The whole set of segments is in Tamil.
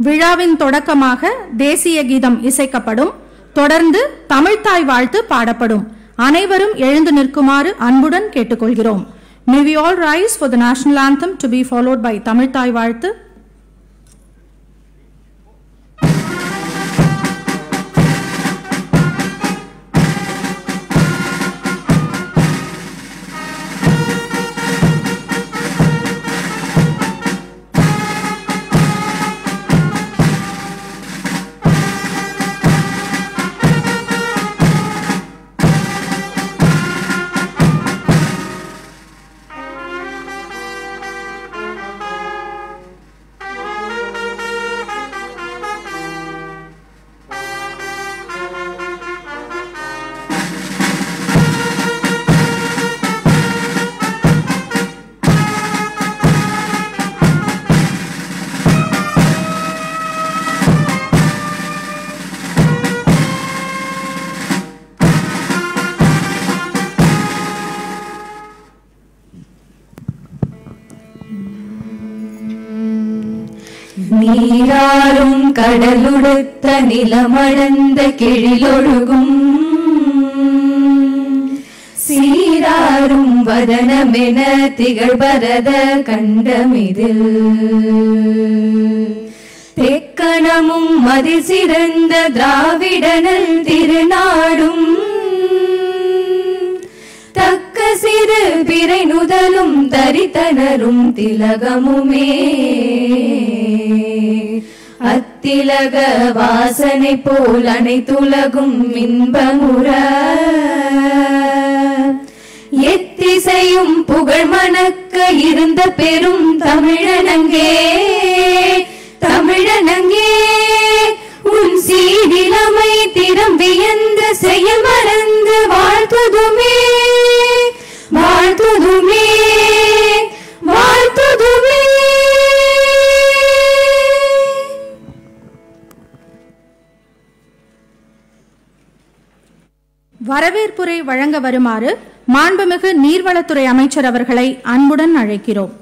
விழாவின் தொடக்கமாக தேசிய கீதம் இசைக்கப்படும். தொடர்ந்து தமிழ்த்தாய் வாழ்த்து பாடப்படும். அனைவரும் எழுந்து நிற்குமாறு அன்புடன் கேட்டுக்கொள்கிறோம். May we all rise for the national anthem to be followed by தமிழ்த்தாய் வாழ்த்து. நீராறும் கடலுடுத்த நிலமடந்த கிழிலொழுகும் சீராறும் வதனமென திகழ்பரத கண்டமிதில் தெக்கணமும் மதி சிறந்த திராவிடனல் திருநாடும் தக்க சிறு பிறை நுதலும் தரித்தனரும் திலகமுமே அத்திலக வாசனை போல் அனைத்துலகும் இன்பமுற எத்திசையும் புகழ் மணக்க இருந்த பெரும் தமிழனங்கே தமிழனங்கே உன் சீரிலமை திறம் வியந்த செயல் மறந்து வாழ்த்துதுமே வாழ்த்துதுமே வாழ்த்துதுமே. வரவேற்புரை வழங்க வருமாறு மாண்புமிகு நீர்வளத்துறை அமைச்சர் அவர்களை அன்புடன் அழைக்கிறோம்.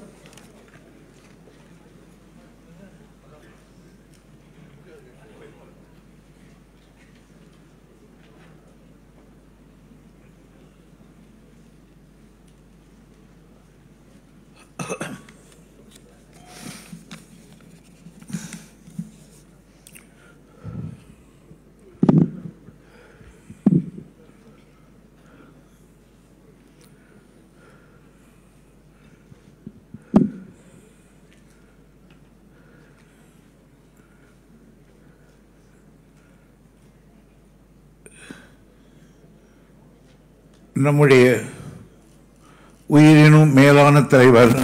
நம்முடைய உயிரினும் மேலான தலைவர்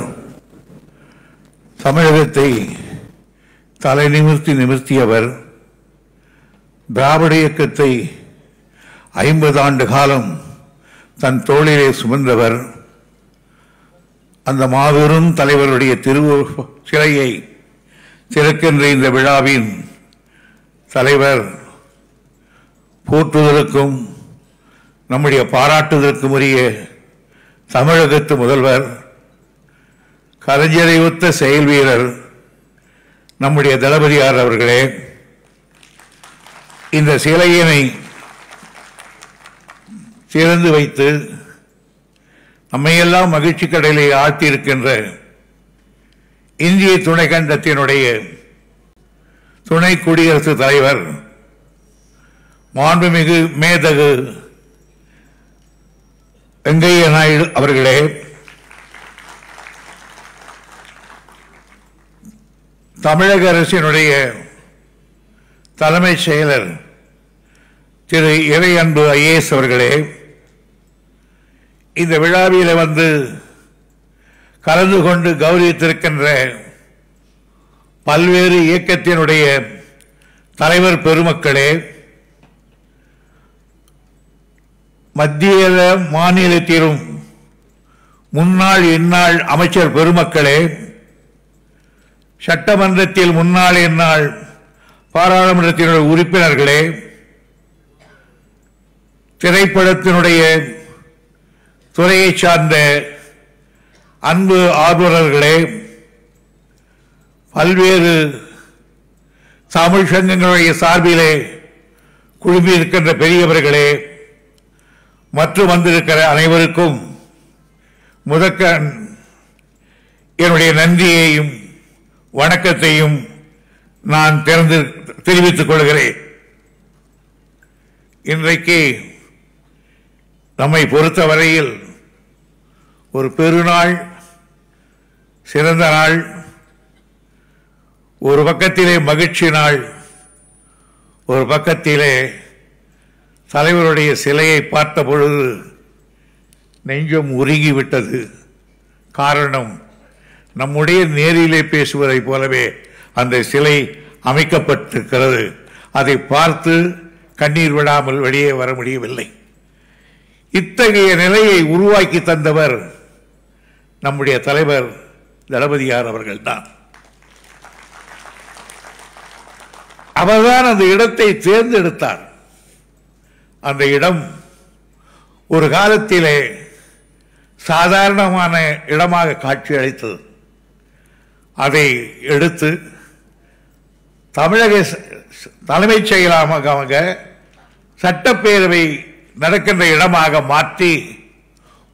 தமிழகத்தை தலை நிமிர்த்தியவர், திராவிட இயக்கத்தை 50 ஆண்டு காலம் தன் தோளிலே சுமந்தவர், அந்த மாபெரும் தலைவருடைய சிலையை திறக்கின்ற இந்த விழாவின் தலைவர் போற்றுவதற்கும் நம்முடைய பாராட்டுவதற்கும் உரிய தமிழகத்து முதல்வர், கலைஞரை ஒத்த செயல் வீரர் நம்முடைய தளபதியார் அவர்களே, இந்த சிலையினை திறந்து வைத்து நம்மையெல்லாம் மகிழ்ச்சி கடலை ஆழ்த்தியிருக்கின்ற இந்திய துணைக்கண்டத்தினுடைய துணை குடியரசுத் தலைவர் மாண்புமிகு மேதகு வெங்கையா நாயுடு அவர்களே, தமிழக அரசினுடைய தலைமைச் செயலர் திரு இறையன்பு IAS அவர்களே, இந்த விழாவில் வந்து கலந்து கொண்டு கௌரவித்திருக்கின்ற பல்வேறு இயக்கத்தினுடைய தலைவர் பெருமக்களே, மத்திய மாநிலத்திலும் முன்னாள் இந்நாள் அமைச்சர் பெருமக்களே, சட்டமன்றத்தில் முன்னாள் இந்நாள் பாராளுமன்றத்தினுடைய உறுப்பினர்களே, திரைப்படத்தினுடைய துறையை சார்ந்த அன்பு ஆர்வலர்களே, பல்வேறு தமிழ் சங்கங்களுடைய சார்பிலே குழுமி இருக்கின்ற பெரியவர்களே மற்றும் வந்திருக்கிற அனைவருக்கும் முதற்க என்னுடைய நன்றியையும் வணக்கத்தையும் நான் தெரிவித்துக் கொள்கிறேன். இன்றைக்கு நம்மை பொறுத்தவரையில் ஒரு பெருநாள், சிறந்த நாள், ஒரு பக்கத்திலே மகிழ்ச்சி நாள், ஒரு பக்கத்திலே தலைவருடைய சிலையை பார்த்த பொழுது நெஞ்சம் உருகிவிட்டது. காரணம், நம்முடைய நேரிலே பேசுவதைப் போலவே அந்த சிலை அமைக்கப்பட்டிருக்கிறது. அதை பார்த்து கண்ணீர் விடாமல் வெளியே வர முடியவில்லை. இத்தகைய நிலையை உருவாக்கி தந்தவர் நம்முடைய தலைவர் தளபதியார் அவர்கள்தான். அவர்தான் அந்த இடத்தை தேர்ந்தெடுத்தார். அந்த இடம் ஒரு காலத்திலே சாதாரணமான இடமாக காட்சி அளித்தது. அதை எடுத்து தமிழக தலைமைச் செயலகமாக சட்டப்பேரவை நடக்கின்ற இடமாக மாற்றி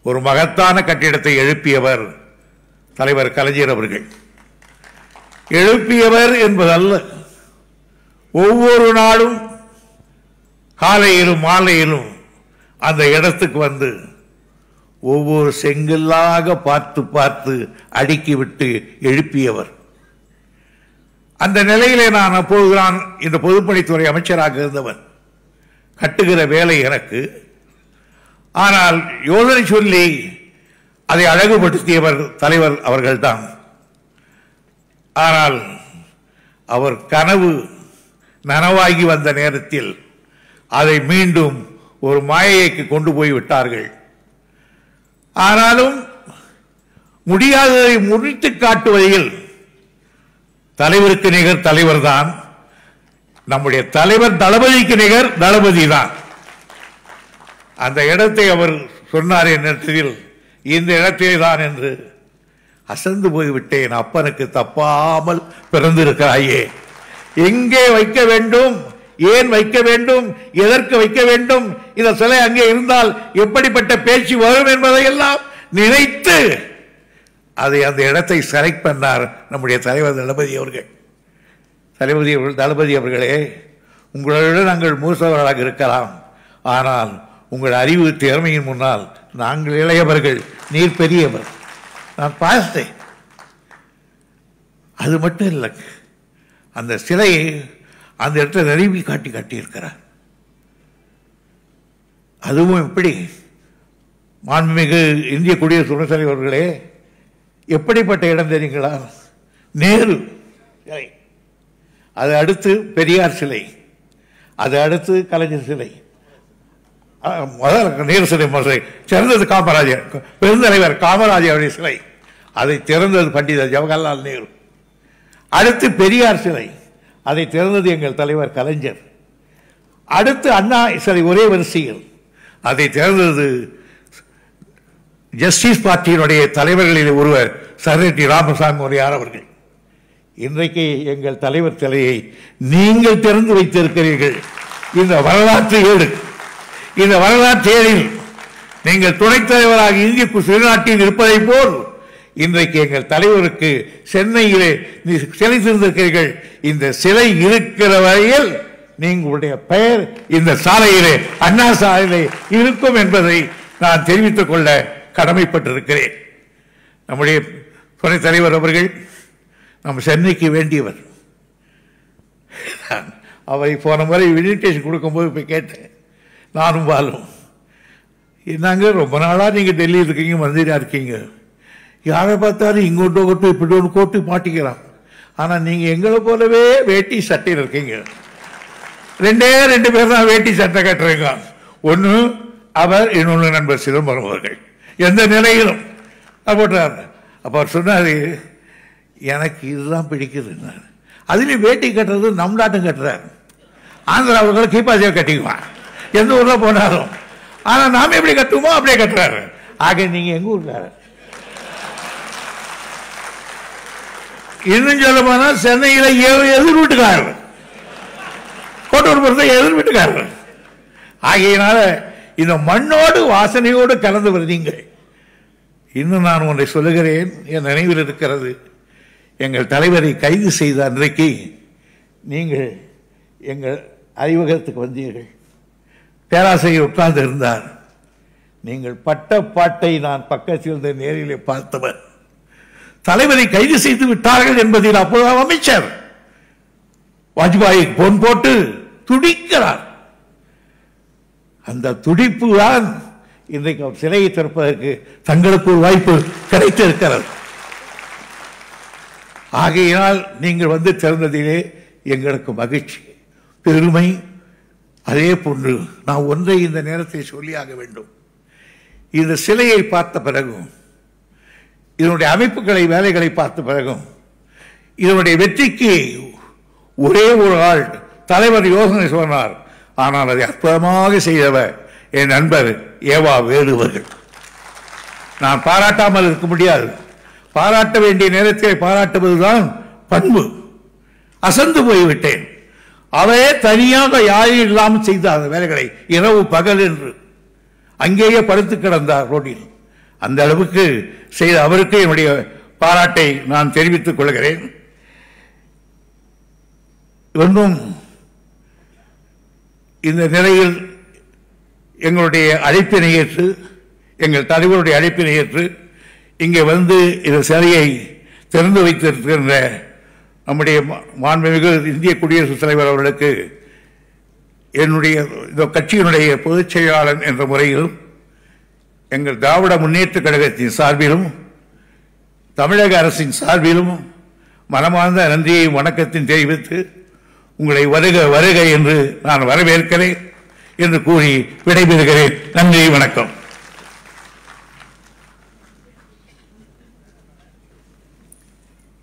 ஒரு மகத்தான கட்டிடத்தை எழுப்பியவர் தலைவர் கலைஞர் அவர்கள். எழுப்பியவர் என்பதல்ல, ஒவ்வொரு நாளும் காலையிலும் மாலையிலும் அந்த இடத்துக்கு வந்து ஒவ்வொரு செங்கல்லாக பார்த்து பார்த்து அடுக்கிவிட்டு எழுப்பியவர். அந்த நிலையிலே நான் அப்போதுதான் இந்த பொதுப்பணித்துறை அமைச்சராக இருந்தவன். கட்டுகிற வேலை எனக்கு. ஆனால் யோசனை சொல்லி அதை அழகுபடுத்தியவர் தலைவர் அவர்கள்தான். ஆனால் அவர் கனவு நனவாகி வந்த நேரத்தில் அதை மீண்டும் ஒரு மாயைக்கு கொண்டு போய் விட்டார்கள். ஆனாலும் முடியாததை முறித்து காட்டுவதில் தலைவருக்கு நிகர் தலைவர் தான். நம்முடைய தலைவர் தளபதிக்கு நிகர் தளபதி தான். அந்த இடத்தை அவர் சொன்னார் என்னிடத்தில், இந்த இடத்திலே தான் என்று. அசந்து போய்விட்டேன். அப்பனுக்கு தப்பாமல் பிறந்திருக்கிறாயே, எங்கே வைக்க வேண்டும், ஏன் வைக்க வேண்டும், எதற்கு வைக்க வேண்டும், இந்த சிலை அங்கே இருந்தால் எப்படிப்பட்ட பேச்சு வரும் என்பதையெல்லாம் நினைத்து அதை அந்த இடத்தை செலக்ட் பண்ணார் நம்முடைய தலைவர் தளபதி அவர்கள். தளபதி அவர்களே, உங்களோட நாங்கள் மூசவர்களாக இருக்கலாம், ஆனால் உங்கள் அறிவு திறமையின் முன்னால் நாங்கள் இளையவர்கள், நீர் பெரியவர். நான் பார்த்தேன். அது மட்டும் இல்லை, அந்த சிலையை அந்த இடத்துல நெருங்கி காட்டியிருக்கிறார். அதுவும் எப்படி, மாண்புமிகு இந்திய குடியரசு துணைத் தலைவர் அவர்களே, எப்படிப்பட்ட இடம் தெரியுங்களா? நேரு சிலை, அது அடுத்து பெரியார் சிலை, அது அடுத்து கலைஞர் சிலை, முதல் நேரு சிலை திறந்தது காமராஜர், பெருந்தலைவர் காமராஜருடைய சிலை, அதை திறந்தது பண்டிதர் ஜவஹர்லால் நேரு. அடுத்து பெரியார் சிலை, அதை திறந்தது எங்கள் தலைவர் கலைஞர். அடுத்து அண்ணா சிலை ஒரே வரிசையில், அதை திறந்தது ஜஸ்டிஸ் பார்ட்டியினுடைய தலைவர்களில் ஒருவர் சர்ரெட்டி ராமசாமி முறையார் அவர்கள். இன்றைக்கு எங்கள் தலைவர் சிலையை நீங்கள் திறந்து வைத்திருக்கிறீர்கள். இந்த வரலாற்று ஏடு, இந்த வரலாற்று ஏழில் நீங்கள் துணைத் தலைவராக இந்திய திருநாட்டில் இருப்பதை போல் இன்றைக்கு எங்கள் தலைவருக்கு சென்னையிலே சிலை திறந்திருக்கிறீர்கள். இந்த சிலை இருக்கிற வரையில் நீங்களுடைய பெயர் இந்த சாலையிலே, அண்ணா சாலையிலே இருக்கும் என்பதை நான் தெரிவித்துக் கொள்ள கடமைப்பட்டிருக்கிறேன். நம்முடைய துணைத் தலைவர் அவர்கள் நம்ம சென்னைக்கு வேண்டியவர். அவரை போன முறை இன்விடேஷன் கொடுக்கும்போது போய் கேட்டேன், நானும் வாழும், என்னங்க ரொம்ப நாளாக நீங்கள் டெல்லியில் இருக்கீங்க, மந்திரியாக இருக்கீங்க, யாரை பார்த்தாலும் இங்கோட்டு கொட்டு இப்படி ஒன்று கோட்டு மாட்டிக்கிறான். ஆனால் நீங்கள் எங்களை போலவே வேட்டி சட்டையில் இருக்கீங்க. ரெண்டு பேர் தான் வேட்டி சட்டை கட்டுறீங்க. ஒன்று அவர், இன்னொன்று நண்பர் சிதம்பரம் அவர்கள். எந்த நிலையிலும் போட்டார். அப்போ அவர் சொன்னார், எனக்கு இதுதான் பிடிக்குது. அதுலேயும் வேட்டி கட்டுறது நம் நாட்டும் கட்டுறார். ஆந்திராவுக்குள்ள கீப்பாசியாக கட்டிக்குவான் எந்த ஊரில் போனாலும். ஆனால் நாம் எப்படி கட்டுவோமோ அப்படியே கட்டுறாரு. ஆக நீங்கள் எங்கள் ஊருக்காரு. இன்னும் சொல்ல போனால் சென்னையில் எதிர் வீட்டுக்காரர் போட்டு பொறுத்த எதிர் வீட்டுக்காரர். ஆகையினால இந்த மண்ணோடு வாசனையோடு கலந்தவர் நீங்கள். இன்னும் நான் ஒன்றை சொல்லுகிறேன், என் நினைவில் இருக்கிறது. எங்கள் தலைவரை கைது செய்த அன்றைக்கு நீங்கள் எங்கள் அறிவகத்துக்கு வந்தீர்கள். பேராசிரியர் உட்கார்ந்து இருந்தார். நீங்கள் பட்ட பாட்டை நான் பக்கத்தில் இருந்த நேரிலே பார்த்தவர். தலைவரை கைது செய்து விட்டார்கள் என்பதில் அப்போது அமைச்சர் வாஜ்பாய் போன் போட்டு துடிக்கிறார். அந்த துடிப்பு தான் இன்றைக்கு அவர் சிலையை திறப்பதற்கு தங்களுக்கு ஒரு வாய்ப்பு கிடைத்திருக்கிறது. ஆகையினால் நீங்கள் வந்து திறந்ததிலே எங்களுக்கு மகிழ்ச்சி, பெருமை. அதே போன்று நான் ஒன்றை இந்த நேரத்தை சொல்லியாக வேண்டும். இந்த சிலையை பார்த்த பிறகும், இதனுடைய அமைப்புகளை வேலைகளை பார்த்த பிறகும், இதனுடைய வெற்றிக்கு ஒரே ஒரு ஆள் தலைவர் யோசனை சொன்னார். ஆனால் அதை அற்புதமாக செய்தவர் என் நண்பர் ஏவா வேடுவர்கள். நான் பாராட்டாமல் இருக்க முடியாது. பாராட்ட வேண்டிய நேரத்தில் பாராட்டுவதுதான் பண்பு. அசந்து போய்விட்டேன். அவரே தனியாக யாரும் இல்லாமல் செய்த அந்த வேலைகளை இரவு பகல் என்று அங்கேயே படுத்து கிடந்தார் ரோட்டில். அந்த அளவுக்கு செய்த அவருக்கு என்னுடைய பாராட்டை நான் தெரிவித்துக் கொள்கிறேன். இன்னும் இந்த நிலையில் எங்களுடைய அழைப்பினை ஏற்று, எங்கள் தலைவருடைய அழைப்பினை ஏற்று இங்கே வந்து இந்த சிலையை திறந்து வைத்திருக்கின்ற நம்முடைய மாண்புமிகு இந்திய குடியரசுத் தலைவர் அவர்களுக்கு என்னுடைய இந்த கட்சியினுடைய பொதுச் செயலாளர் என்ற முறையிலும், எங்கள் திராவிட முன்னேற்ற கழகத்தின் சார்பிலும், தமிழக அரசின் சார்பிலும் மனமார்ந்த நன்றியையும் வணக்கத்தையும் தெரிவித்து உங்களை வருக வருக என்று நான் வரவேற்கிறேன் என்று கூறி விடைபெறுகிறேன். நன்றி, வணக்கம்.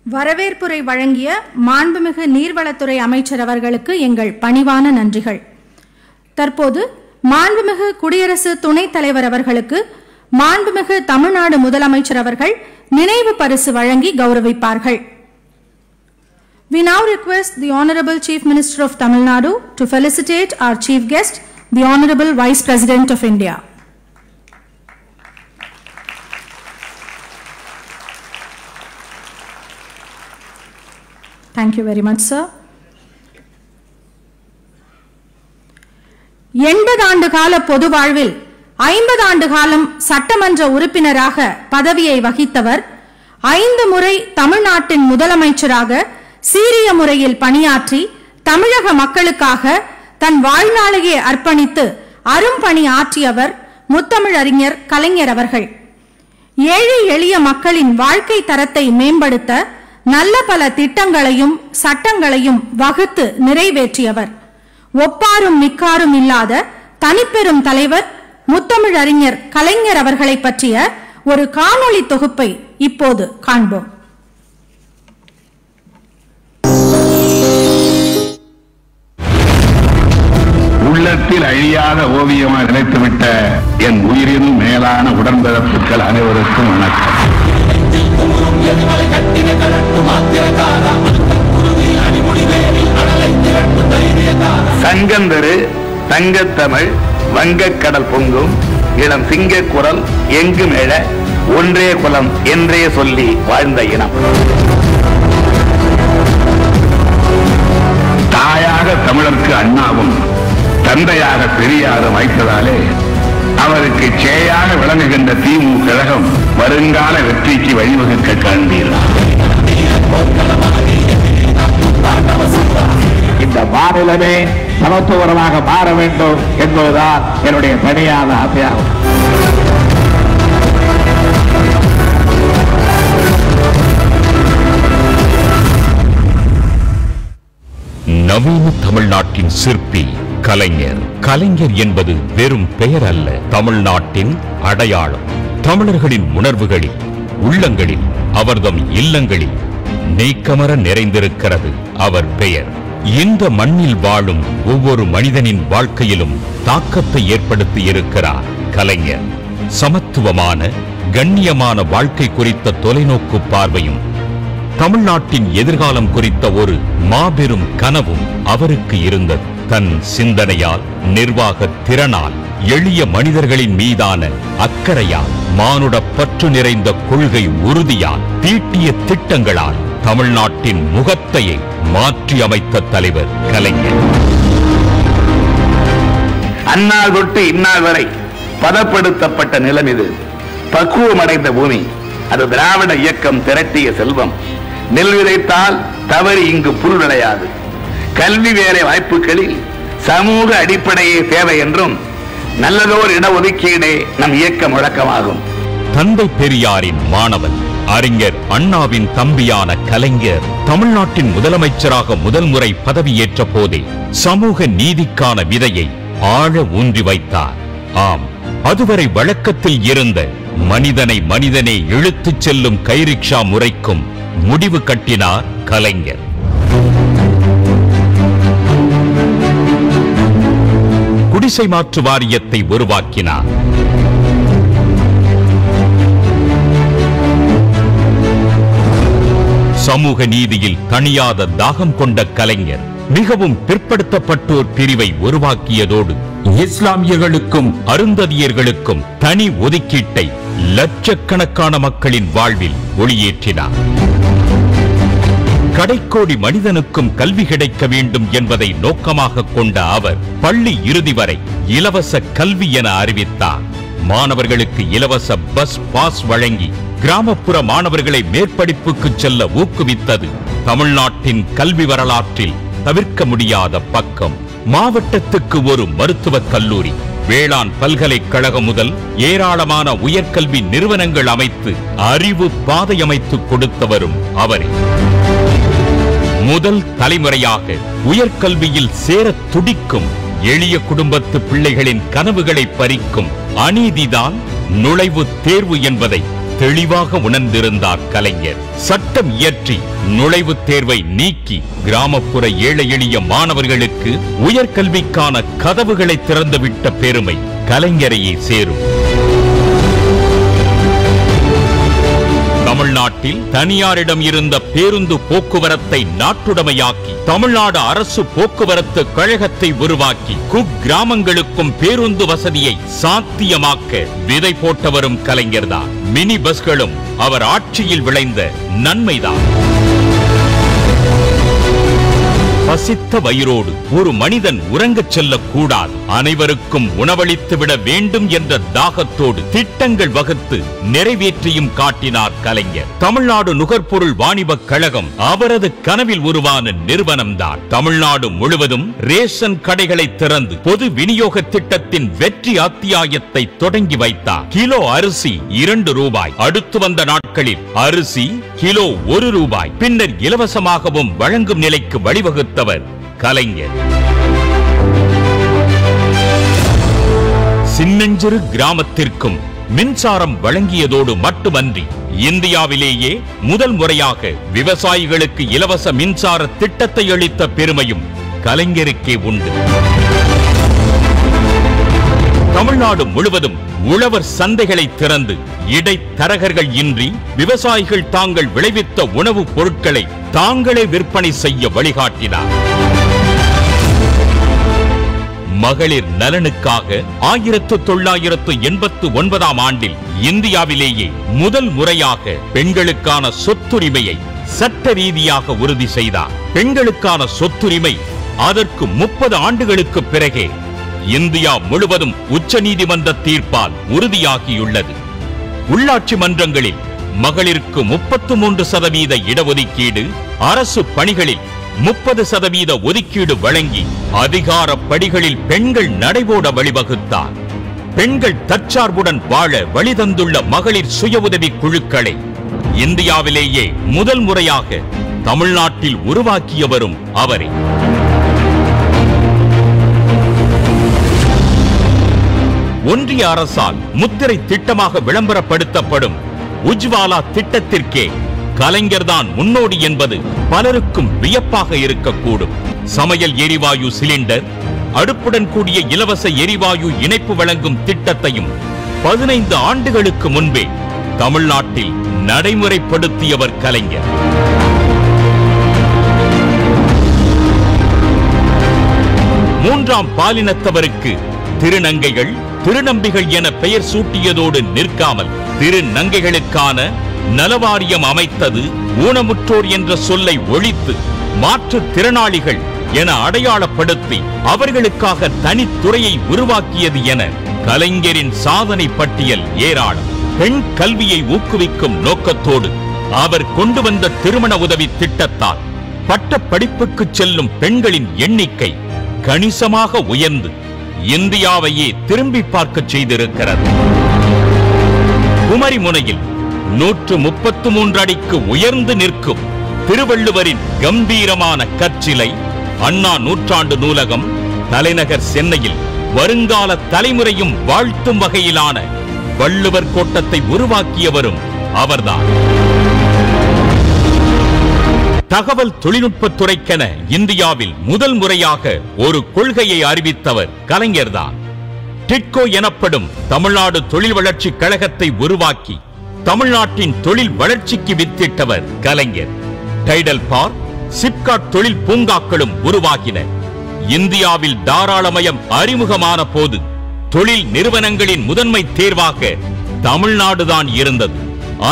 வரவேற்புரை வழங்கிய மாண்புமிகு நீர்வளத்துறை அமைச்சர் அவர்களுக்கு எங்கள் பணிவான நன்றிகள். தற்போது மாண்புமிகு குடியரசு துணைத் தலைவர் அவர்களுக்கு மாண்புமிகு தமிழ்நாடு முதலமைச்சர் அவர்கள் நினைவு பரிசு வழங்கி கௌரவிப்பார்கள். We now request the Honorable Chief Minister of Tamil Nadu to felicitate our chief guest, the Honorable Vice President of India. Thank you very much, sir. 80 ஆண்டு கால பொது வாழ்வில் 50 ஆண்டு காலம் சட்டமன்ற உறுப்பினராக பதவியை வகித்தவர், 5 முறை தமிழ்நாட்டின் முதலமைச்சராக சீரிய முறையில் பணியாற்றி தமிழக மக்களுக்காக தன் வாழ்நாளையே அர்ப்பணித்து அரும்பணி ஆற்றியவர் முத்தமிழறிஞர் கலைஞர் அவர்கள். ஏழை எளிய மக்களின் வாழ்க்கை தரத்தை மேம்படுத்த நல்ல பல திட்டங்களையும் சட்டங்களையும் வகுத்து நிறைவேற்றியவர். ஒப்பாரும் மிக்காரும் இல்லாத தனிப்பெரும் தலைவர் முத்தமிழறிஞர் கலைஞர் அவர்களை பற்றிய ஒரு காணொளி தொகுப்பை இப்போது காண்போம். உள்ளத்தில் அழியாத ஓவியமாக நினைத்துவிட்ட என் உயிரின் மேலான உடன்பிறப்புகள் அனைவருக்கும் வணக்கம். சங்கந்தரு தங்கத்தமிழ் வங்கக்கடல் பொங்கும் இளம் சிங்க குரல் எங்கும் எழ ஒன்றே குலம் என்றே சொல்லி வாழ்ந்த இனம். தாயாக தமிழருக்கு அண்ணாவும் தந்தையாக பெரியாரும் வைத்ததாலே அவருக்கு சேயாக விளங்குகின்ற திமுக கழகம் வருங்கால வெற்றிக்கு வழிவகுக்க காண்பீர்கள். இந்த மாநிலமே சமத்துவமாக மாற வேண்டும் என்பதுதான் என்னுடைய தனியான ஆசையாகும். நவீன தமிழ்நாட்டின் சிற்பி கலைஞர். கலைஞர் என்பது வெறும் பெயர் அல்ல, தமிழ்நாட்டின் அடையாளம். தமிழர்களின் உணர்வுகளில், உள்ளங்களில், அவர்தம் இல்லங்களில் நீக்கமர நிறைந்திருக்கிறது அவர் பெயர். இந்த மண்ணில் வாழும் ஒவ்வொரு மனிதனின் வாழ்க்கையிலும் தாக்கத்தை ஏற்படுத்தி இருக்கிறார் கலைஞர். சமத்துவமான கண்ணியமான வாழ்க்கை குறித்த தொலைநோக்கு பார்வையும் தமிழ்நாட்டின் எதிர்காலம் குறித்த ஒரு மாபெரும் கனவும் அவருக்கு இருந்தது. தன் சிந்தனையால், நிர்வாக திறனால், எளிய மனிதர்களின் மீதான அக்கறையால், மானுட பற்று நிறைந்த கொள்கை உறுதியால், தீட்டிய திட்டங்களால் தமிழ்நாட்டின் முகத்தையே மாற்றி அமைத்த தலைவர் கலைஞர். அந்நாள் தொட்டு இந்நாள் வரை பதப்படுத்தப்பட்ட நிலம் இது. பக்குவமடைந்த பூமி. அது திராவிட இயக்கம் திரட்டிய செல்வம். நெல் விதைத்தால் தவறி இங்கு புல் விளையாது. கல்வி வேலை வாய்ப்புகளில் சமூக அடிப்படையே தேவை என்றும் நல்லதோர் இடஒதுக்கீடே நம் இயக்க முழக்கமாகும். தந்தை பெரியாரின் மாணவன், அறிஞர் அண்ணாவின் தம்பியான கலைஞர் தமிழ்நாட்டின் முதலமைச்சராக முதல் முறை பதவியேற்ற போதே சமூக நீதிக்கான விதையை ஆழ ஊன்றி வைத்தார். ஆம், அதுவரை வழக்கத்தில் இருந்த மனிதனை மனிதனே இழுத்துச் செல்லும் கைரிக்ஷா முறைக்கும் முடிவு கட்டினார் கலைஞர். குடிசை மாற்று வாரியத்தை உருவாக்கினார். சமூக நீதியில் தணியாத தாகம் கொண்ட கலைஞர் மிகவும் பிற்படுத்தப்பட்டோர் பிரிவை உருவாக்கியதோடு இஸ்லாமியர்களுக்கும் அருந்ததியர்களுக்கும் தனி ஒதுக்கீட்டை லட்சக்கணக்கான மக்களின் வாழ்வில் ஒளியேற்றினார். கடைக்கோடி மனிதனுக்கும் கல்வி கிடைக்க வேண்டும் என்பதை நோக்கமாக கொண்ட அவர் பள்ளி இறுதி வரை இலவச கல்வி என அறிவித்தார். மாணவர்களுக்கு இலவச பஸ் பாஸ் வழங்கி கிராமப்புற மாணவர்களை மேற்படிப்புக்கு செல்ல ஊக்குவித்தது தமிழ்நாட்டின் கல்வி வரலாற்றில் தவிர்க்க முடியாத பக்கம். மாவட்டத்துக்கு ஒரு மருத்துவக் கல்லூரி, வேளாண் பல்கலைக்கழகம் முதல் ஏராளமான உயர்கல்வி நிறுவனங்கள் அமைத்து அறிவு பாதை அமைத்து கொடுத்தவரும் அவரே. முதல் தலைமுறையாக உயர்கல்வியில் சேர துடிக்கும் எளிய குடும்பத்து பிள்ளைகளின் கனவுகளை பறிக்கும் அநீதிதான் நுழைவுத் தேர்வு என்பதை தெளிவாக உணர்ந்திருந்தார் கலைஞர். சட்டம் இயற்றி நுழைவுத் தேர்வை நீக்கி கிராமப்புற ஏழை எளிய மாணவர்களுக்கு உயர்கல்விக்கான கதவுகளை திறந்துவிட்ட பெருமை கலைஞரையே சேரும். தமிழ்நாட்டில் தனியாரிடம் இருந்த பேருந்து போக்குவரத்தை நாட்டுடைமையாக்கி தமிழ்நாடு அரசு போக்குவரத்து கழகத்தை உருவாக்கி குக்கிராமங்களுக்கும் பேருந்து வசதியை சாத்தியமாக்க விதை போட்டவரும் கலைஞர்தான். மினி பஸ்களும் அவர் ஆட்சியில் விளைந்த நன்மைதான். பசித்த வயிறோடு ஒரு மனிதன் உறங்கச் செல்லக்கூடாது, அனைவருக்கும் உணவளித்துவிட வேண்டும் என்ற தாகத்தோடு திட்டங்கள் வகுத்து நிறைவேற்றியும் காட்டினார் கலைஞர். தமிழ்நாடு நுகர்பொருள் வாணிபக் கழகம் அவரது கனவில் உருவான நிறுவனம்தான். தமிழ்நாடு முழுவதும் ரேஷன் கடைகளை திறந்து பொது விநியோக திட்டத்தின் வெற்றி அத்தியாயத்தை தொடங்கி வைத்தார். கிலோ அரிசி 2 ரூபாய், அடுத்து வந்த நாட்களில் அரிசி கிலோ 1 ரூபாய், பின்னர் இலவசமாகவும் வழங்கும் நிலைக்கு வழிவகுத்தவர் கலைஞர். சின்னஞ்சிறு கிராமத்திற்கும் மின்சாரம் வழங்கியதோடு மட்டுமன்றி இந்தியாவிலேயே முதல் முறையாக விவசாயிகளுக்கு இலவச மின்சார திட்டத்தை அளித்த பெருமையும் கலைஞருக்கே உண்டு. தமிழ்நாடு முழுவதும் உழவர் சந்தைகளை திறந்து இடைத்தரகர்கள் இன்றி விவசாயிகள் தாங்கள் விளைவித்த உணவுப் பொருட்களை தாங்களே விற்பனை செய்ய வழிகாட்டினார். மகளிர் நலனுக்காக 1989 ஆண்டில் இந்தியாவிலேயே முதல் முறையாக பெண்களுக்கான சொத்துரிமையை சட்ட ரீதியாக உறுதி செய்தார். பெண்களுக்கான சொத்துரிமை அதற்கு 30 ஆண்டுகளுக்கு பிறகே இந்தியா முழுவதும் உச்ச நீதிமன்ற தீர்ப்பால் உறுதியாகியுள்ளது. உள்ளாட்சி மன்றங்களில் மகளிருக்கு 33% இடஒதுக்கீடு, அரசு பணிகளில் 30% ஒதுக்கீடு வழங்கி அதிகார படிகளில் பெண்கள் நடைபோட வழிவகுத்தார். பெண்கள் தற்சார்புடன் வாழ வழிதந்துள்ள மகளிர் சுய உதவி குழுக்களை இந்தியாவிலேயே முதல் முறையாக தமிழ்நாட்டில் உருவாக்கியவரும் அவரே. ஒன்றிய அரசால் முத்திரை திட்டமாக விளம்பரப்படுத்தப்படும் உஜ்வாலா திட்டத்திற்கே கலைஞர்தான் முன்னோடி என்பது பலருக்கும் வியப்பாக இருக்கக்கூடும். சமையல் எரிவாயு சிலிண்டர், அடுப்புடன் கூடிய இலவச எரிவாயு இணைப்பு வழங்கும் திட்டத்தையும் 15 ஆண்டுகளுக்கு முன்பே தமிழ்நாட்டில் நடைமுறைப்படுத்தியவர் கலைஞர். மூன்றாம் பாலினத்தவருக்கு திருநங்கைகள் திருநம்பிகள் என பெயர் சூட்டியதோடு நிற்காமல் திருநங்கைகளுக்கான நலவாரியம் அமைத்தது, ஊனமுற்றோர் என்ற சொல்லை ஒழித்து மாற்றுத் திறனாளிகள் என அடையாளப்படுத்தி அவர்களுக்காக தனித்துறையை உருவாக்கியது என கலைஞரின் சாதனை பட்டியல் ஏராளம். பெண் கல்வியை ஊக்குவிக்கும் நோக்கத்தோடு அவர் கொண்டு வந்த திருமண உதவி திட்டத்தால் பட்ட படிப்புக்கு செல்லும் பெண்களின் எண்ணிக்கை கணிசமாக உயர்ந்து இந்தியாவையே திரும்பி பார்க்க செய்திருக்கிறது. குமரிமுனையில் 133 அடிக்கு உயர்ந்து நிற்கும் திருவள்ளுவரின் கம்பீரமான கற்சிலை, அண்ணா நூற்றாண்டு நூலகம், தலைநகர் சென்னையில் வருங்கால தலைமுறையும் வாழ்த்தும் வகையிலான வள்ளுவர் கோட்டத்தை உருவாக்கியவரும் அவர்தான். தகவல் தொழில்நுட்பத்துறைக்கென இந்தியாவில் முதல் முறையாக ஒரு கொள்கையை அறிவித்தவர் கலைஞர்தான். டிட்கோ எனப்படும் தமிழ்நாடு தொழில் வளர்ச்சி கழகத்தை உருவாக்கி தமிழ்நாட்டின் தொழில் வளர்ச்சிக்கு வித்திட்டவர் கலைஞர். டைடல் பார்க், சிப்காட் தொழில் பூங்காக்களும் உருவாகின. இந்தியாவில் தாராளமயம் அறிமுகமான போது தொழில் நிறுவனங்களின் முதன்மை தேர்வாக தமிழ்நாடுதான் இருந்தது.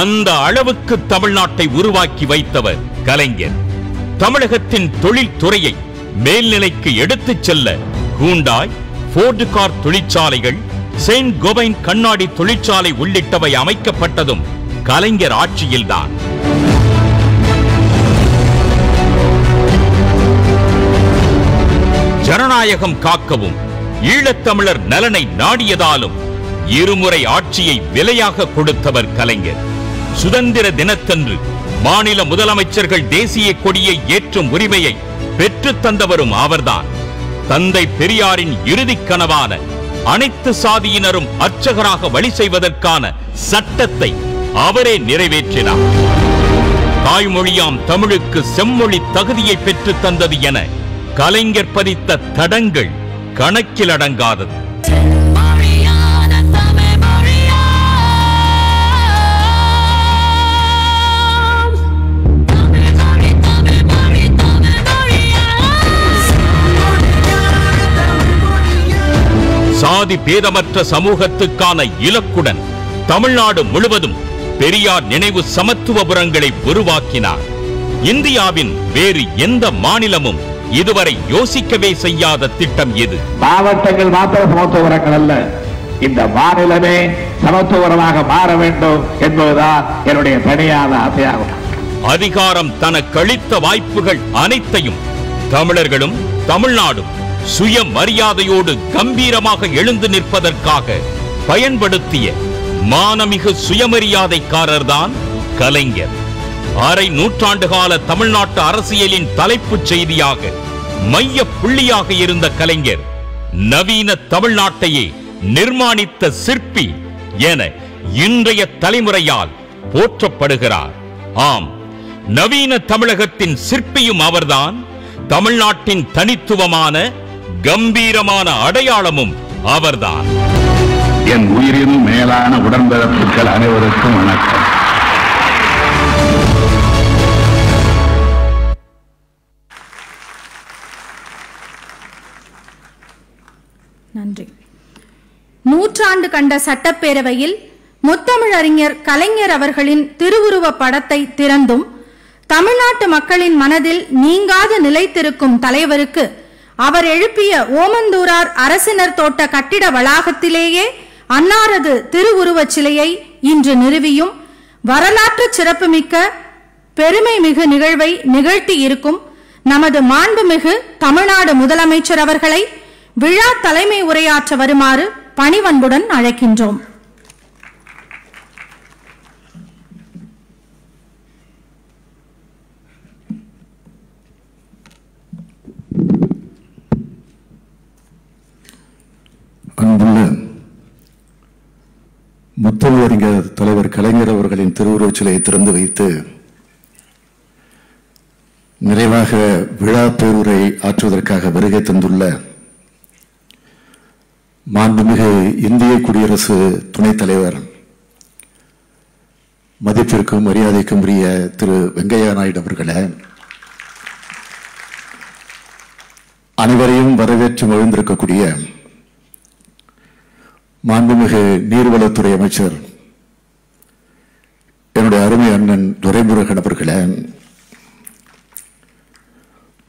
அந்த அளவுக்கு தமிழ்நாட்டை உருவாக்கி வைத்தவர் கலைஞர். தமிழகத்தின் தொழில் துறையை மேல்நிலைக்கு எடுத்துச் செல்ல ஹூண்டாய், போர்டு கார் தொழிற்சாலைகள், செயின்ட் கோபைன் கண்ணாடி தொழிற்சாலை உள்ளிட்டவை அமைக்கப்பட்டதும் கலைஞர் ஆட்சியில்தான். ஜனநாயகம் காக்கவும் ஈழத்தமிழர் நலனை நாடியதாலும் இருமுறை ஆட்சியை விலையாக கொடுத்தவர் கலைஞர். சுதந்திர தினத்தன்று மாநில முதலமைச்சர்கள் தேசிய கொடியை ஏற்றும் உரிமையை பெற்றுத் தந்தவரும் அவர்தான். தந்தை பெரியாரின் இறுதிக் கனவான அனைத்து சாதியினரும் அர்ச்சகராக வழி செய்வதற்கான சட்டத்தை அவரே நிறைவேற்றினார். தாய்மொழியாம் தமிழுக்கு செம்மொழி தகுதியை பெற்றுத் தந்தது என கலைஞர் பதித்த தடங்கள் கணக்கில் அடங்காதது. சாதி பேதமற்ற சமூகத்துக்கான இலக்குடன் தமிழ்நாடு முழுவதும் பெரியார் நினைவு சமத்துவபுரங்களை உருவாக்கினார். இந்தியாவின் வேறு எந்த மாநிலமும் இதுவரை யோசிக்கவே செய்யாத திட்டம் இது. மாவட்டங்கள் மாத்திர சமத்துவபுரங்கள் அல்ல, இந்த மாநிலமே சமத்துவபுரமாக மாற வேண்டும் என்பதுதான் என்னுடைய தனியான ஆசையாகும். அதிகாரம் தனக்களித்த வாய்ப்புகள் அனைத்தையும் தமிழர்களும் தமிழ்நாடும் சுயமரியாதையோடு கம்பீரமாக எழுந்து நிற்பதற்காக பயன்படுத்திய மானமிகு சுயமரியாதைக்காரர்தான் கலைஞர். அரை நூற்றாண்டு கால தமிழ்நாட்டு அரசியலின் தலைப்புச் செய்தியாக மைய புள்ளியாக இருந்த கலைஞர் நவீன தமிழ்நாட்டையே நிர்மாணித்த சிற்பி என இன்றைய தலைமுறையால் போற்றப்படுகிறார். ஆம், நவீன தமிழகத்தின் சிற்பியும் அவர்தான். தமிழ்நாட்டின் தனித்துவமான கம்பீரமான அடையாளமும் அவர்தான். என் உயிரின் மேலான உடன்பிறப்புகள் அனைவருக்கும் வணக்கம். நன்றி. நூற்றாண்டு கண்ட சட்டப்பேரவையில் முத்தமிழறிஞர் கலைஞர் அவர்களின் திருவுருவ படத்தை திறந்தும் தமிழ்நாட்டு மக்களின் மனதில் நீங்காது நிலைத்திருக்கும் தலைவருக்கு அவர் எழுப்பிய ஓமந்தூரார் அரசினர் தோட்ட கட்டிட வளாகத்திலேயே அன்னாரது திருவுருவச் சிலையை இன்று நிறுவியும் வரலாற்று சிறப்புமிக்க பெருமை மிகு நிகழ்வை நிகழ்த்தி இருக்கும் நமது மாண்புமிகு தமிழ்நாடு முதலமைச்சர் அவர்களை விழா தலைமை உரையாற்ற வருமாறு பணிவன்புடன் அழைக்கின்றோம். அன்புள்ள முத்தமிழறிஞர் தலைவர் கலைஞர் அவர்களின் திருவுருவச் சிலையை திறந்து வைத்து நிறைவாக விழா பேருரை ஆற்றுவதற்காக வருகை தந்துள்ள மாண்புமிகு இந்திய குடியரசு துணைத் தலைவர் மதிப்பிற்கும் மரியாதைக்கும் உரிய திரு வெங்கையா நாயுடு அவர்களே, அனைவரையும் வரவேற்று மகிழ்ந்திருக்கக்கூடிய மாண்புமிகு நீர்வளத்துறை அமைச்சர் என்னுடைய அருமை அண்ணன் துரைமுருகன் அவர்களே,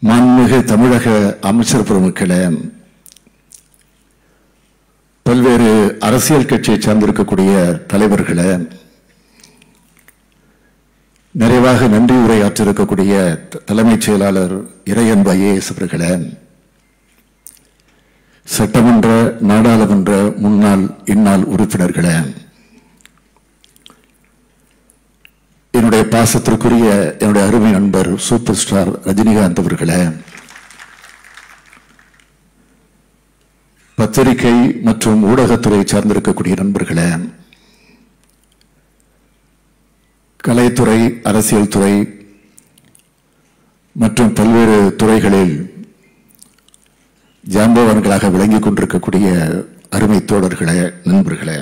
மாண்புமிகு தமிழக அமைச்சர் பெருமக்களே, பல்வேறு அரசியல் கட்சியை சார்ந்திருக்கக்கூடிய தலைவர்களே, நிறைவாக நன்றி உரையாற்றிருக்கக்கூடிய தலைமைச் செயலாளர் இறையன்பு IAS அவர்களே, சட்டமன்ற நாடாளுமன்ற முன்னாள் இந்நாள் உறுப்பினர்களே, என்னுடைய பாசத்திற்குரிய என்னுடைய அருமை நண்பர் சூப்பர் ஸ்டார் ரஜினிகாந்த் அவர்களே, பத்திரிகை மற்றும் ஊடகத்துறை சார்ந்திருக்கக்கூடிய நண்பர்களே, கலைத்துறை, அரசியல் துறை மற்றும் பல்வேறு துறைகளில் ஜாம்பவான்களாக விளங்கிக் கொண்டிருக்கக்கூடிய அருமை தோழர்களே, நண்பர்களே,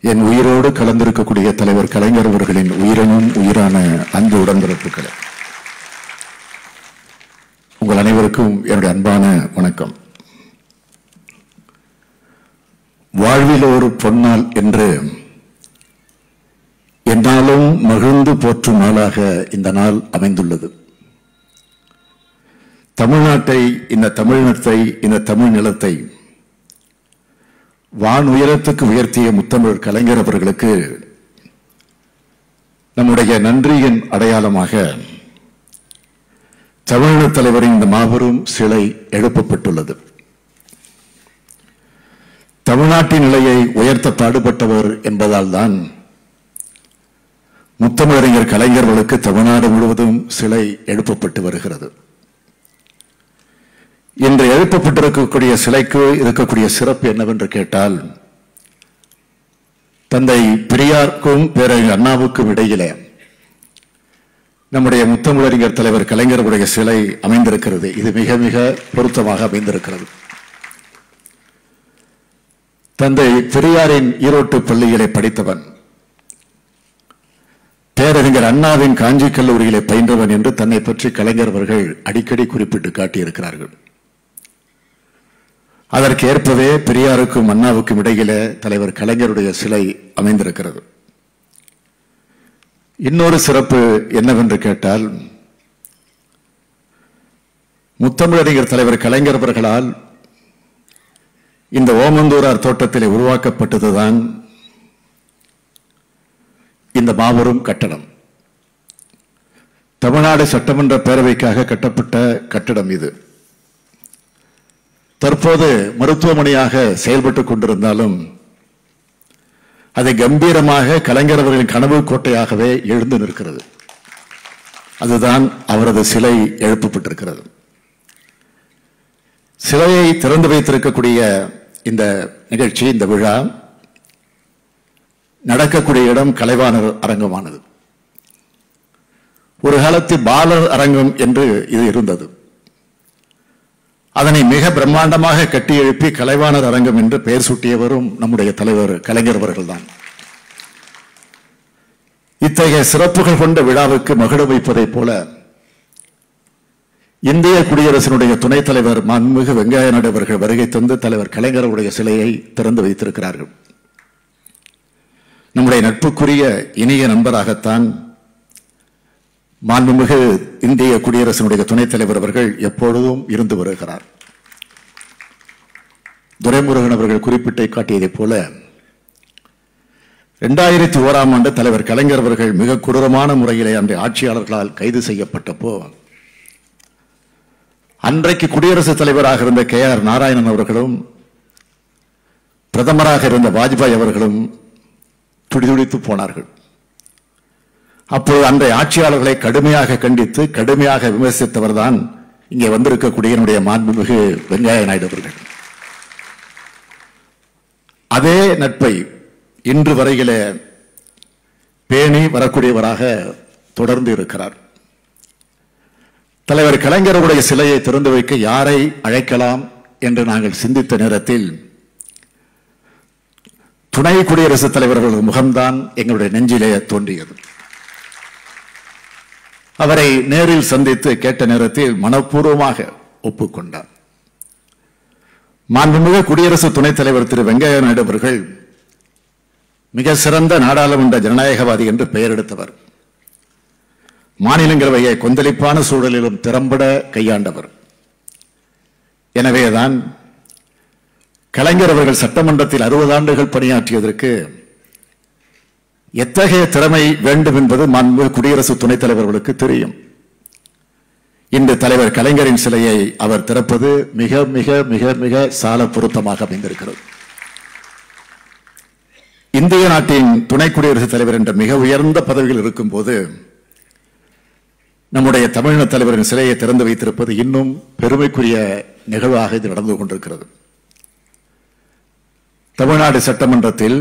என் உயிரோடு கலந்திருக்கக்கூடிய தலைவர் கலைஞர் அவர்களின் உயிரினும் உயிரான அன்பு உடன்பிறப்புகளே, உங்கள் அனைவருக்கும் என்னுடைய அன்பான வணக்கம். வாழ்வில் ஒரு பொன்னாள் என்று என்னாலும் மகிழ்ந்து போற்றும் நாளாக இந்த நாள் அமைந்துள்ளது. தமிழ்நாட்டை, இந்த தமிழினத்தை, இந்த தமிழ் நிலத்தை வான் உயரத்துக்கு உயர்த்திய முத்தமிழ் கலைஞர் அவர்களுக்கு நம்முடைய நன்றியின் அடையாளமாக தமிழக தலைவரின் இந்த மாபெரும் சிலை எழுப்பப்பட்டுள்ளது. தமிழ்நாட்டின் நிலையை உயர்த்த பாடுபட்டவர் என்பதால் தான் முத்தமிழறிஞர் கலைஞர்களுக்கு தமிழ்நாடு முழுவதும் சிலை எழுப்பப்பட்டு வருகிறது. இன்று எழுப்பப்பட்டிருக்கக்கூடிய சிலைக்கு இருக்கக்கூடிய சிறப்பு என்னவென்று கேட்டால், தந்தை பெரியாருக்கும் பேரறிஞர் அண்ணாவுக்கும் இடையிலே நம்முடைய முத்தமிழறிஞர் தலைவர் கலைஞருடைய சிலை அமைந்திருக்கிறது. இது மிக மிக பொருத்தமாக அமைந்திருக்கிறது. தந்தை பெரியாரின் ஈரோட்டு பள்ளியிலே படித்தவன், பேரறிஞர் அண்ணாவின் காஞ்சி கல்லூரியிலே பயின்றவன் என்று தன்னை பற்றி கலைஞர் அவர்கள் அடிக்கடி குறிப்பிட்டு காட்டியிருக்கிறார்கள். அதற்கு ஏற்பவே பெரியாருக்கும் அண்ணாவுக்கும் இடையிலே தலைவர் கலைஞருடைய சிலை அமைந்திருக்கிறது. இன்னொரு சிறப்பு என்னவென்று கேட்டால், முத்தமிழறிஞர் தலைவர் கலைஞர் அவர்களால் இந்த ஓமந்தூரார் தோட்டத்திலே உருவாக்கப்பட்டதுதான் இந்த மாபெரும் கட்டடம். தமிழ்நாடு சட்டமன்ற பேரவைக்காக கட்டப்பட்ட கட்டடம் இது. தற்போது மருத்துவமனையாக செயல்பட்டுக் கொண்டிருந்தாலும் அதை கம்பீரமாக கலைஞர் அவர்களின் கனவு கோட்டையாகவே எழுந்து நிற்கிறது. அதுதான் அவரது சிலை எழுப்பப்பட்டிருக்கிறது. சிலையை திறந்து வைத்திருக்கக்கூடிய இந்த நிகழ்ச்சி, இந்த விழா நடக்கக்கூடிய இடம் கலைவாணர் அரங்கமானது. ஒரு காலத்தில் பாலர் அரங்கம் என்று இது இருந்தது. அதனை மிக பிரம்மாண்டமாக கட்டி எழுப்பி கலைவாணர் அரங்கம் என்று பெயர் சூட்டியவரும் நம்முடைய தலைவர் கலைஞர் அவர்கள்தான். இத்தகைய சிறப்புகள் கொண்ட விழாவுக்கு மகிழ வைப்பதைப் போல இந்திய குடியரசினுடைய துணைத் தலைவர் மாண்புமிகு வெங்கையா நாயுடு அவர்கள் வருகை தந்து தலைவர் கலைஞருடைய சிலையை திறந்து வைத்திருக்கிறார்கள். நம்முடைய நட்புக்குரிய இனிய நண்பராகத்தான் மாண்புமிகு இந்திய குடியரசினுடைய துணைத் தலைவர் அவர்கள் எப்பொழுதும் இருந்து வருகிறார். துரைமுருகன் அவர்கள் குறிப்பிட்டு காட்டியதைப் போல 2001ஆம் ஆண்டு தலைவர் கலைஞர் அவர்கள் மிக கொடூரமான முறையிலே அன்றைய ஆட்சியாளர்களால் கைது செய்யப்பட்டப்போ அன்றைக்கு குடியரசுத் தலைவராக இருந்த KR நாராயணன் அவர்களும் பிரதமராக இருந்த வாஜ்பாய் அவர்களும் துடிதுடித்து போனார்கள். அப்போது அன்றைய ஆட்சியாளர்களை கடுமையாக கண்டித்து கடுமையாக விமர்சித்தவர் தான் இங்கே வந்திருக்கக்கூடிய என்னுடைய மாண்புமிகு வெங்கையா நாயுடு அவர்கள். அதே நட்பை இன்று வரையிலே பேணி வரக்கூடியவராக தொடர்ந்து இருக்கிறார். தலைவர் கலைஞருடைய சிலையை திறந்து வைக்க யாரை அழைக்கலாம் என்று நாங்கள் சிந்தித்த நேரத்தில் துணை குடியரசுத் தலைவர்கள் முகம்தான் எங்களுடைய நெஞ்சிலே தோன்றியது. அவரை நேரில் சந்தித்து கேட்ட நேரத்தில் மனப்பூர்வமாக ஒப்புக்கொண்டார். மாண்புமிகு குடியரசு துணைத் தலைவர் திரு வெங்கையா நாயுடு அவர்கள் மிக சிறந்த நாடாளுமன்ற ஜனநாயகவாதி என்று பெயர் எடுத்தவர். மாநிலங்களவையை கொந்தளிப்பான சூழலிலும் திறம்பட கையாண்டவர். எனவேதான் கலைஞர் அவர்கள் சட்டமன்றத்தில் 60 ஆண்டுகள் பணியாற்றியதற்கு எத்தகைய திறமை வேண்டும் என்பது மாண்புமிகு குடியரசு துணைத் தலைவர்களுக்கு தெரியும். இன்று தலைவர் கலைஞரின் சிலையை அவர் திறப்பது மிக மிக மிக மிக சால பொருத்தமாக அமைந்திருக்கிறது. இந்திய நாட்டின் துணை குடியரசுத் தலைவர் என்ற மிக உயர்ந்த பதவியில் இருக்கும் போது நம்முடைய தமிழின தலைவரின் சிலையை திறந்து வைத்திருப்பது இன்னும் பெருமைக்குரிய நிகழ்வாக இது நடந்து கொண்டிருக்கிறது. தமிழ்நாடு சட்டமன்றத்தில்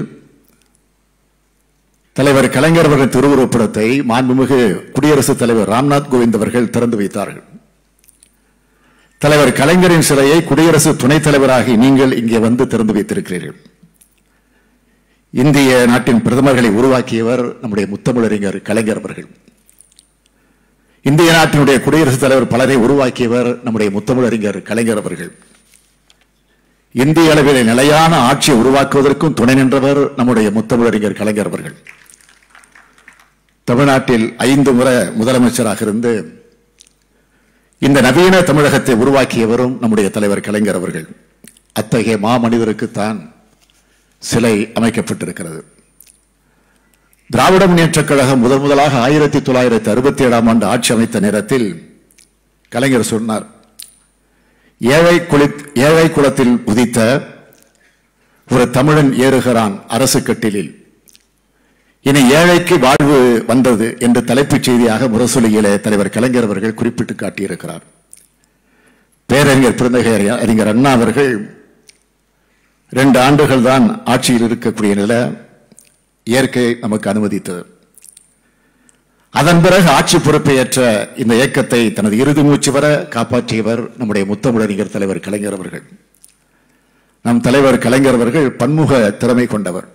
தலைவர் கலைஞர் அவர்கள் திருவுருவப்படத்தை மாண்புமிகு குடியரசுத் தலைவர் ராம்நாத் கோவிந்த் அவர்கள் திறந்து வைத்தார்கள். தலைவர் கலைஞரின் சிலையை குடியரசு துணைத் தலைவராகி நீங்கள் இங்கே வந்து திறந்து வைத்திருக்கிறீர்கள். இந்திய நாட்டின் பிரதமர்களை உருவாக்கியவர் நம்முடைய முத்தமிழறிஞர் கலைஞர் அவர்கள். இந்திய நாட்டினுடைய குடியரசுத் தலைவர் பலரை உருவாக்கியவர் நம்முடைய முத்தமிழறிஞர் கலைஞர் அவர்கள். இந்திய அளவில் நிலையான ஆட்சியை உருவாக்குவதற்கும் துணை நின்றவர் நம்முடைய முத்தமிழறிஞர் கலைஞர் அவர்கள். தமிழ்நாட்டில் 5 முறை முதலமைச்சராக இருந்து இந்த நவீன தமிழகத்தை உருவாக்கியவரும் நம்முடைய தலைவர் கலைஞர் அவர்கள். அத்தகைய மாமனிதருக்குத்தான் சிலை அமைக்கப்பட்டிருக்கிறது. திராவிட முன்னேற்றக் கழகம் முதலாக 1967ஆம் ஆண்டு ஆட்சி அமைத்த நேரத்தில் கலைஞர் சொன்னார், ஏழை குலத்தில் உதித்த ஒரு தமிழன் ஏறுகிறான் அரசு கட்டிலில், இனி ஏழைக்கு வாழ்வு வந்தது என்று தலைப்புச் செய்தியாக முரசொலியிலே தலைவர் கலைஞர் அவர்கள் குறிப்பிட்டு காட்டியிருக்கிறார். பேரறிஞர் பிறந்தகை அறிஞர் அண்ணா அவர்கள் 2 ஆண்டுகள் தான் ஆட்சியில் இருக்கக்கூடிய நிலை இயற்கை நமக்கு அனுமதித்தது. அதன் பிறகு ஆட்சி பொறுப்பை ஏற்ற இந்த இயக்கத்தை தனது இறுதி மூச்சு வர காப்பாற்றியவர் நம்முடைய முத்தமிழறிஞர் தலைவர் கலைஞர் அவர்கள். நம் தலைவர் கலைஞர் அவர்கள் பன்முக திறமை கொண்டவர்.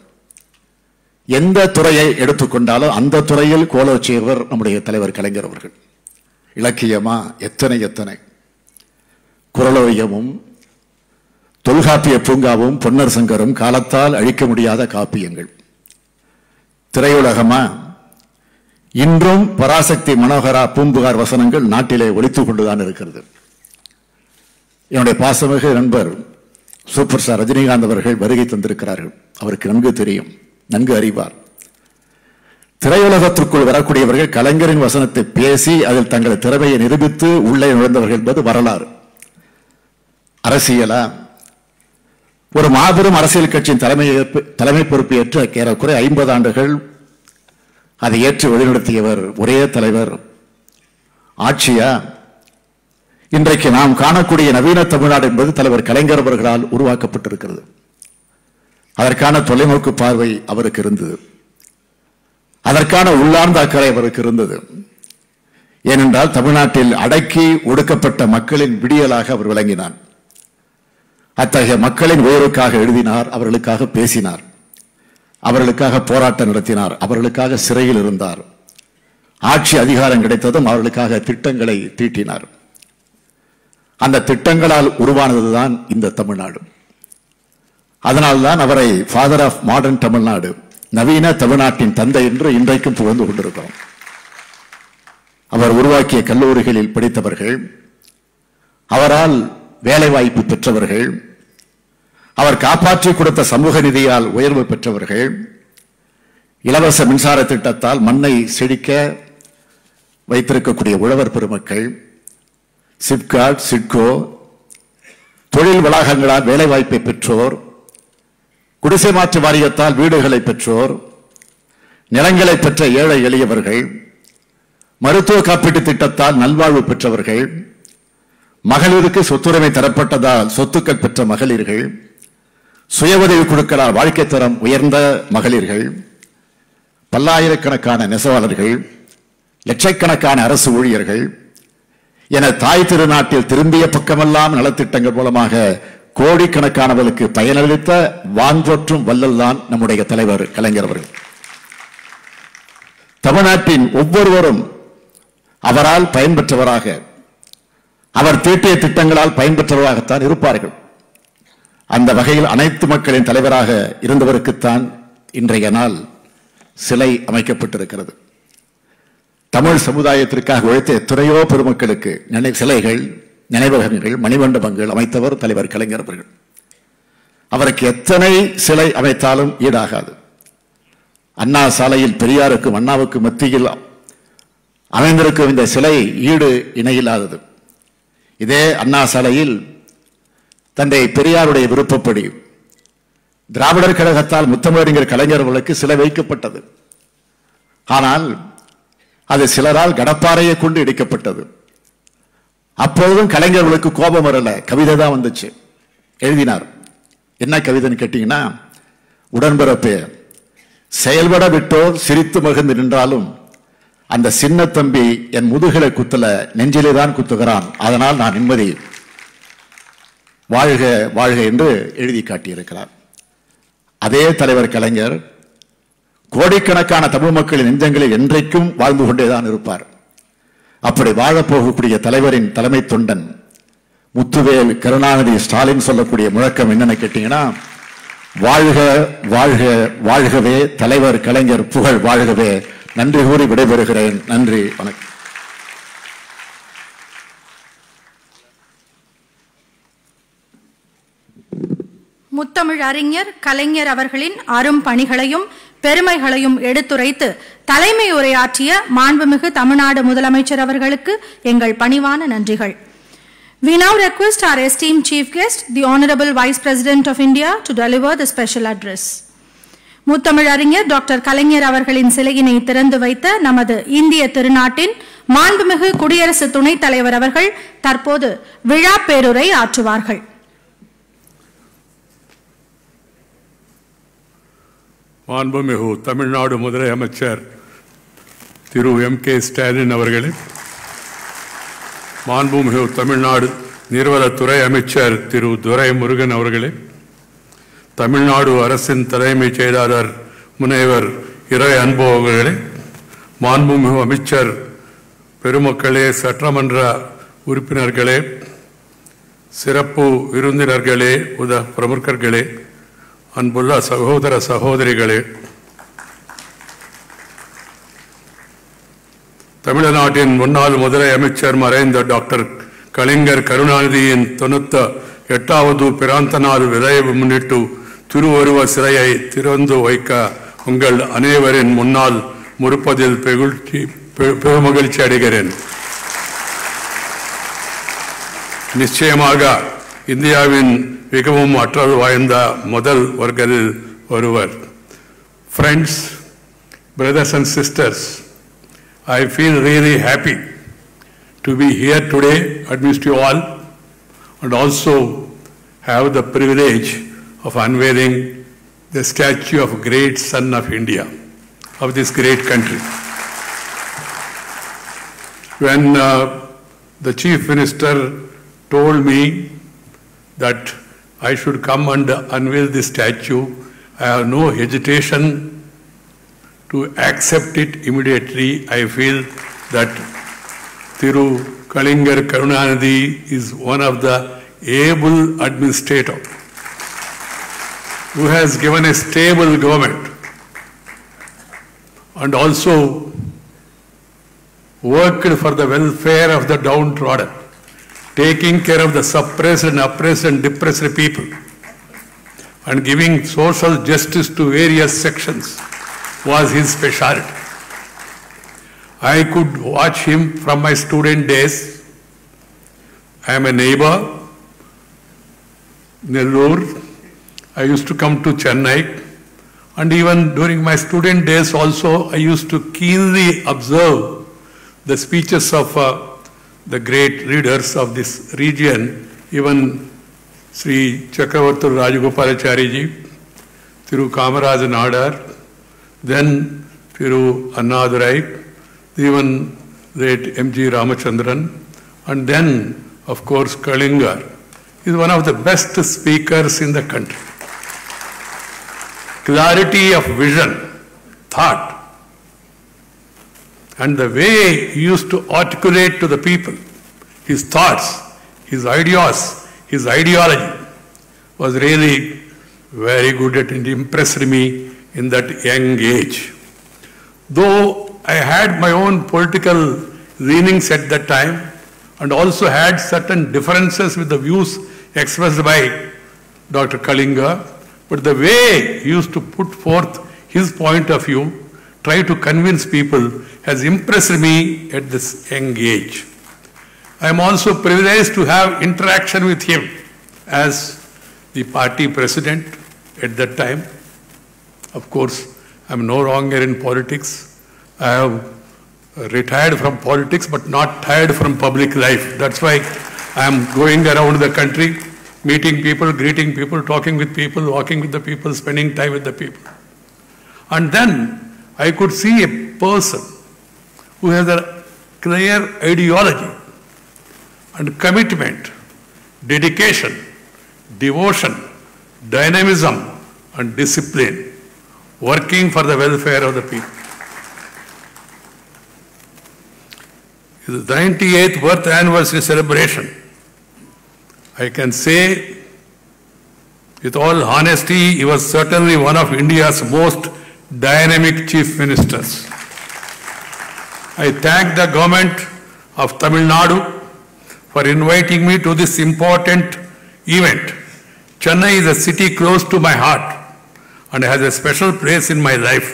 எந்த துறையை எடுத்துக்கொண்டாலும் அந்த துறையில் கோலோச்சியவர் நம்முடைய தலைவர் கலைஞர் அவர்கள். இலக்கியமா எத்தனை குறளோவியமும் தொல்காப்பிய பூங்காவும் பொன்னர் சங்கரும் காலத்தால் அழிக்க முடியாத காப்பியங்கள். திரையுலகமா இன்றும் பராசக்தி மனோகரா பூம்புகார் வசனங்கள் நாட்டிலே ஒலித்துக் கொண்டுதான் இருக்கிறது. என்னுடைய பாசமிகு நண்பர் சூப்பர் ஸ்டார் ரஜினிகாந்த் அவர்கள் வருகை தந்திருக்கிறார்கள். அவருக்கு நன்கு தெரியும், நன்கு அறிவார். திரையுலகத்திற்குள் வரக்கூடியவர்கள் கலைஞரின் வசனத்தை பேசி அதில் தங்கள் திறமையை நிரூபித்து உள்ளே நுழைந்தவர்கள் என்பது வரலாறு. அரசியலா ஒரு மாபெரும் அரசியல் கட்சியின் தலைமை பொறுப்பு ஏற்று ஏறக்குறை 50 ஆண்டுகள் அதை ஏற்று வழிநடத்தியவர் ஒரே தலைவர். ஆட்சியா இன்றைக்கு நாம் காணக்கூடிய நவீன தமிழ்நாடு என்பது தலைவர் கலைஞர் அவர்களால் உருவாக்கப்பட்டிருக்கிறது. அதற்கான தொலைநோக்கு பார்வை அவருக்கு இருந்தது. அதற்கான உள்ளார்ந்த அக்கறை அவருக்கு இருந்தது. ஏனென்றால் தமிழ்நாட்டில் அடக்கி ஒடுக்கப்பட்ட மக்களின் விடியலாக அவர் விளங்கினார். அத்தகைய மக்களின் உயர்வுக்காக எழுதினார், அவர்களுக்காக பேசினார், அவர்களுக்காக போராட்டம் நடத்தினார், அவர்களுக்காக சிறையில் இருந்தார். ஆட்சி அதிகாரம் கிடைத்ததும் அவர்களுக்காக திட்டங்களை தீட்டினார். அந்த திட்டங்களால் உருவானதுதான் இந்த தமிழ்நாடு. அதனால்தான் அவரை ஃபாதர் ஆஃப் மாடர்ன் தமிழ்நாடு, நவீன தமிழ்நாட்டின் தந்தை என்று இன்றைக்கும் புகழ்ந்து கொண்டிருக்கிறோம். அவர் உருவாக்கிய கல்லூரிகளில் படித்தவர்கள், அவரால் வேலைவாய்ப்பு பெற்றவர்கள், அவர் காப்பாற்றி கொடுத்த சமூக நிதியால் உயர்வு பெற்றவர்கள், இலவச மின்சார திட்டத்தால் மண்ணை செழிக்க வைத்திருக்கக்கூடிய உழவர் பெருமக்கள், சிப்காட் சிட்கோ தொழில் வளாகங்களால் வேலைவாய்ப்பை பெற்றோர், குடிசை மாற்று வாரியத்தால் வீடுகளை பெற்றோர், நிலங்களை பெற்ற ஏழை எளியவர்கள், மருத்துவ காப்பீட்டு திட்டத்தால் நல்வாழ்வு பெற்றவர்கள், மகளிருக்கு சொத்துரிமை தரப்பட்டதால் சொத்துக்கள் பெற்ற மகளிர்கள், சுய உதவி குழுக்களால் வாழ்க்கை தரம் உயர்ந்த மகளிர்கள், பல்லாயிரக்கணக்கான நெசவாளர்கள், லட்சக்கணக்கான அரசு ஊழியர்கள் என தாய் திருநாட்டில் திரும்பிய பக்கமெல்லாம் நலத்திட்டங்கள் மூலமாக கோடிக்கணக்கானவர்களுக்கு பயனளித்த வான்போற்றும் வள்ளல் தான் நம்முடைய தலைவர் கலைஞர் அவர்கள். தமிழ்நாட்டின் ஒவ்வொருவரும் அவரால் பயன்பெற்றவராக, அவர் தீட்டிய திட்டங்களால் பயன்பெற்றவராகத்தான் இருப்பார்கள். அந்த வகையில் அனைத்து மக்களின் தலைவராக இருந்தவருக்குத்தான் இன்றைய நாள் சிலை அமைக்கப்பட்டிருக்கிறது. தமிழ் சமுதாயத்திற்காக உழைத்த எத்தனையோ பெருமக்களுக்கு சிலைகள், நினைவகங்கள், மணிமண்டபங்கள் அமைத்தவர் தலைவர் கலைஞர் அவர்கள். அவருக்கு எத்தனை சிலை அமைத்தாலும் ஈடாகாது. அண்ணா சாலையில் பெரியாருக்கும் அண்ணாவுக்கும் மத்தியில் அமைந்திருக்கும் இந்த சிலை ஈடு இணையில்லாதது. இதே அண்ணா சாலையில் தந்தை பெரியாருடைய விருப்பப்படி திராவிடர் கழகத்தால் முத்தமிழறிஞர் கலைஞர் அவர்களுக்கு சிலை வைக்கப்பட்டது. ஆனால் அது சிலரால் கடப்பாறையை கொண்டு இடிக்கப்பட்டது. அப்போதும் கலைஞர்களுக்கு கோபம் வரல, கவிதை தான் வந்துச்சு. எழுதினார். என்ன கவிதைன்னு கேட்டீங்கன்னா, உடன்பிறப்பே, செயல்பட விட்டோர் சிரித்து மகிழ்ந்து நின்றாலும் அந்த சின்ன தம்பி என் முதுகலை குத்தல, நெஞ்சிலே தான் குத்துகிறான், அதனால் நான் நிம்மதி, வாழ்க வாழ்க என்று எழுதி காட்டியிருக்கிறார். அதே தலைவர் கலைஞர் கோடிக்கணக்கான தமிழ் மக்களின் நெஞ்சங்களில் என்றைக்கும் வாழ்ந்து கொண்டேதான் இருப்பார். அப்படி வாழப்போகக்கூடிய தலைவரின் தலைமை தொண்டன் முத்துவேல் கருணாநிதி ஸ்டாலின் சொல்லக்கூடிய முழக்கம் என்னன்னு கேட்டீங்கன்னா, வாழ்க வாழ்க வாழ்கவே தலைவர் கலைஞர் புகழ் வாழ்கவே. நன்றி கூறி விடைபெறுகிறேன். நன்றி, வணக்கம். முத்தமிழ் அறிஞர் கலைஞர் அவர்களின் அரும் பணிகளையும் பெருமைகளையும் எடுத்துரைத்து தலைமை உரையாற்றிய மாண்புமிகு தமிழ்நாடு முதலமைச்சர் அவர்களுக்கு எங்கள் பணிவான நன்றிகள். We now request our esteemed chief guest, the Honorable Vice President of India, to deliver the special address. முத்தமிழறிஞர் டாக்டர் கலைஞர் அவர்களின் சிலையினை திறந்து வைத்த நமது இந்திய திருநாட்டின் மாண்புமிகு குடியரசு துணைத் தலைவர் அவர்கள் தற்போது விழா பேருரை ஆற்றுவார்கள். மாண்புமிகு தமிழ்நாடு முதலமைச்சர் திரு M.K. ஸ்டாலின் அவர்களே, மாண்புமிகு தமிழ்நாடு நீர்வளத்துறை அமைச்சர் திரு துரைமுருகன் அவர்களே, தமிழ்நாடு அரசின் தலைமைச் செயலாளர் முனைவர் இறை அன்பு அவர்களே, மாண்புமிகு அமைச்சர் பெருமக்களே, சட்டமன்ற உறுப்பினர்களே, சிறப்பு விருந்தினர்களே, பிரமுகர்களே, அன்புள்ள சகோதர சகோதரிகளே, தமிழ்நாட்டின் முன்னாள் முதலமைச்சர் மறைந்த டாக்டர் கலைஞர் கருணாநிதியின் 98வது பிறந்த நாள் விழாவை முன்னிட்டு திருவருவ சிலையை திறந்து வைக்க உங்கள் அனைவரின் முன்னால் முற்பதில் பெருமகிழ்ச்சி அடைகிறேன். நிச்சயமாக இந்தியாவின் மிகவும் ஆற்றல் வாய்ந்த முதல் வர்க்கத்தில் ஒருவர். Friends, brothers and sisters, I feel really happy to be here today amidst you all and also have the privilege of unveiling the statue of great son of India, of this great country. When the Chief Minister told me that I should come and unveil this statue, I have no hesitation to accept it immediately. I feel that Thiru Kalaignar Karunanidhi is one of the able administrator who has given a stable government and also worked for the welfare of the downtrodden, taking care of the suppressed and oppressed and depressed people and giving social justice to various sections was his specialty. I could watch him from my student days. I am a neighbor, Nellore. I used to come to Chennai, and even during my student days also I used to keenly observe the speeches of the great leaders of this region, even Sri Chakravarti Rajagopalachari ji, Thiru Kamaraj Nadar, then Thiru Annadurai, even late M.G. Ramachandran, and then of course Kalaignar is one of the best speakers in the country. Clarity of vision, thought, and the way he used to articulate to the people his thoughts, his ideas, his ideology was really very good. It impressed me in that young age. Though I had my own political leanings at that time and also had certain differences with the views expressed by Dr. Kalinga, but the way he used to put forth his point of view, try to convince people, has impressed me at this young age. I am also privileged to have interaction with him as the party president at that time. Of course, I am no longer in politics. I have retired from politics, but not tired from public life. That's why I am going around the country, meeting people, greeting people, talking with people, walking with the people, spending time with the people. And then I could see a person who has a clear ideology and commitment, dedication, devotion, dynamism, and discipline, working for the welfare of the people. His 98th birth anniversary celebration, I can say with all honesty, he was certainly one of India's most dynamic chief ministers. I thank the government of Tamil Nadu for inviting me to this important event. Chennai is a city close to my heart and has a special place in my life.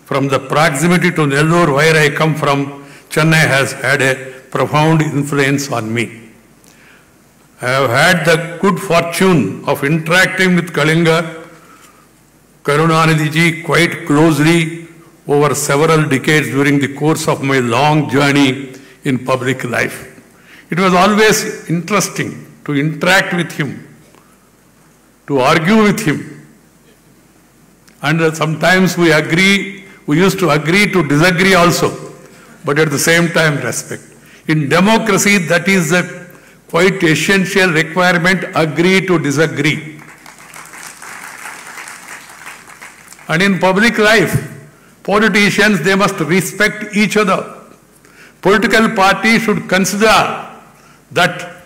From the proximity to Nellore, where I come from, Chennai has had a profound influence on me. I have had the good fortune of interacting with Kalinga Karunanidhi ji quite closely over several decades during the course of my long journey in public life. It was always interesting to interact with him, to argue with him. And sometimes we used to agree to disagree also, but at the same time respect. In democracy, that is a quite essential requirement, agree to disagree. And in public life, politicians, they must respect each other. Political parties should consider that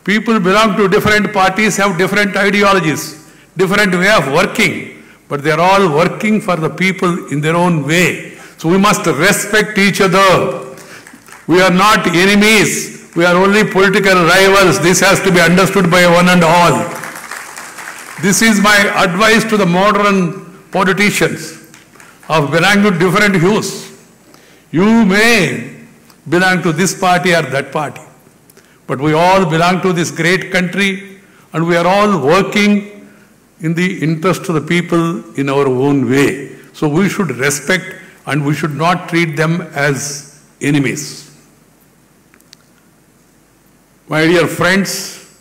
people belong to different parties, have different ideologies, different way of working, but they are all working for the people in their own way. So we must respect each other. We are not enemies. We are only political rivals. This has to be understood by one and all. This is my advice to the modern politicians of belonging to different views. You may belong to this party or that party, but we all belong to this great country and we are all working in the interest of the people in our own way. So we should respect and we should not treat them as enemies. My dear friends,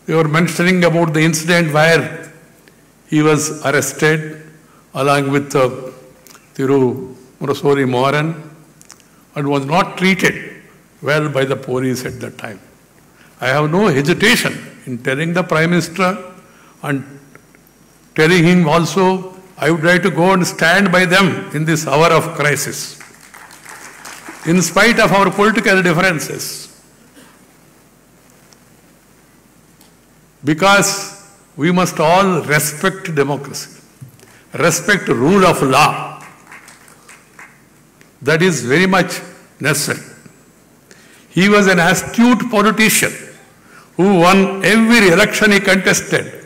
they were mentioning about the incident where he was arrested along with Thiru Murasori Moran and was not treated well by the police at that time. I have no hesitation in telling the Prime Minister and telling him also I would like to go and stand by them in this hour of crisis. In spite of our political differences, because we must all respect democracy, respect rule of law. That is very much necessary. He was an astute politician who won every election he contested,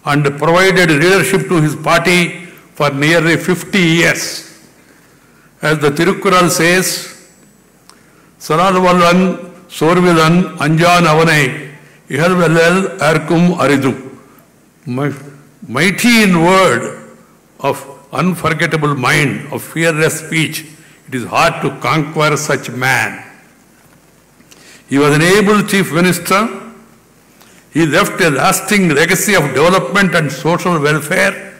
and provided leadership to his party for nearly 50 years. As the Tirukkural says, Salalvallan Sorvilan Anjan Avanai Ihalvellal Arkum Aridu. Mighty in word, of unforgettable mind, of fearless speech, it is hard to conquer such man. He was an able chief minister. He left a lasting legacy of development and social welfare.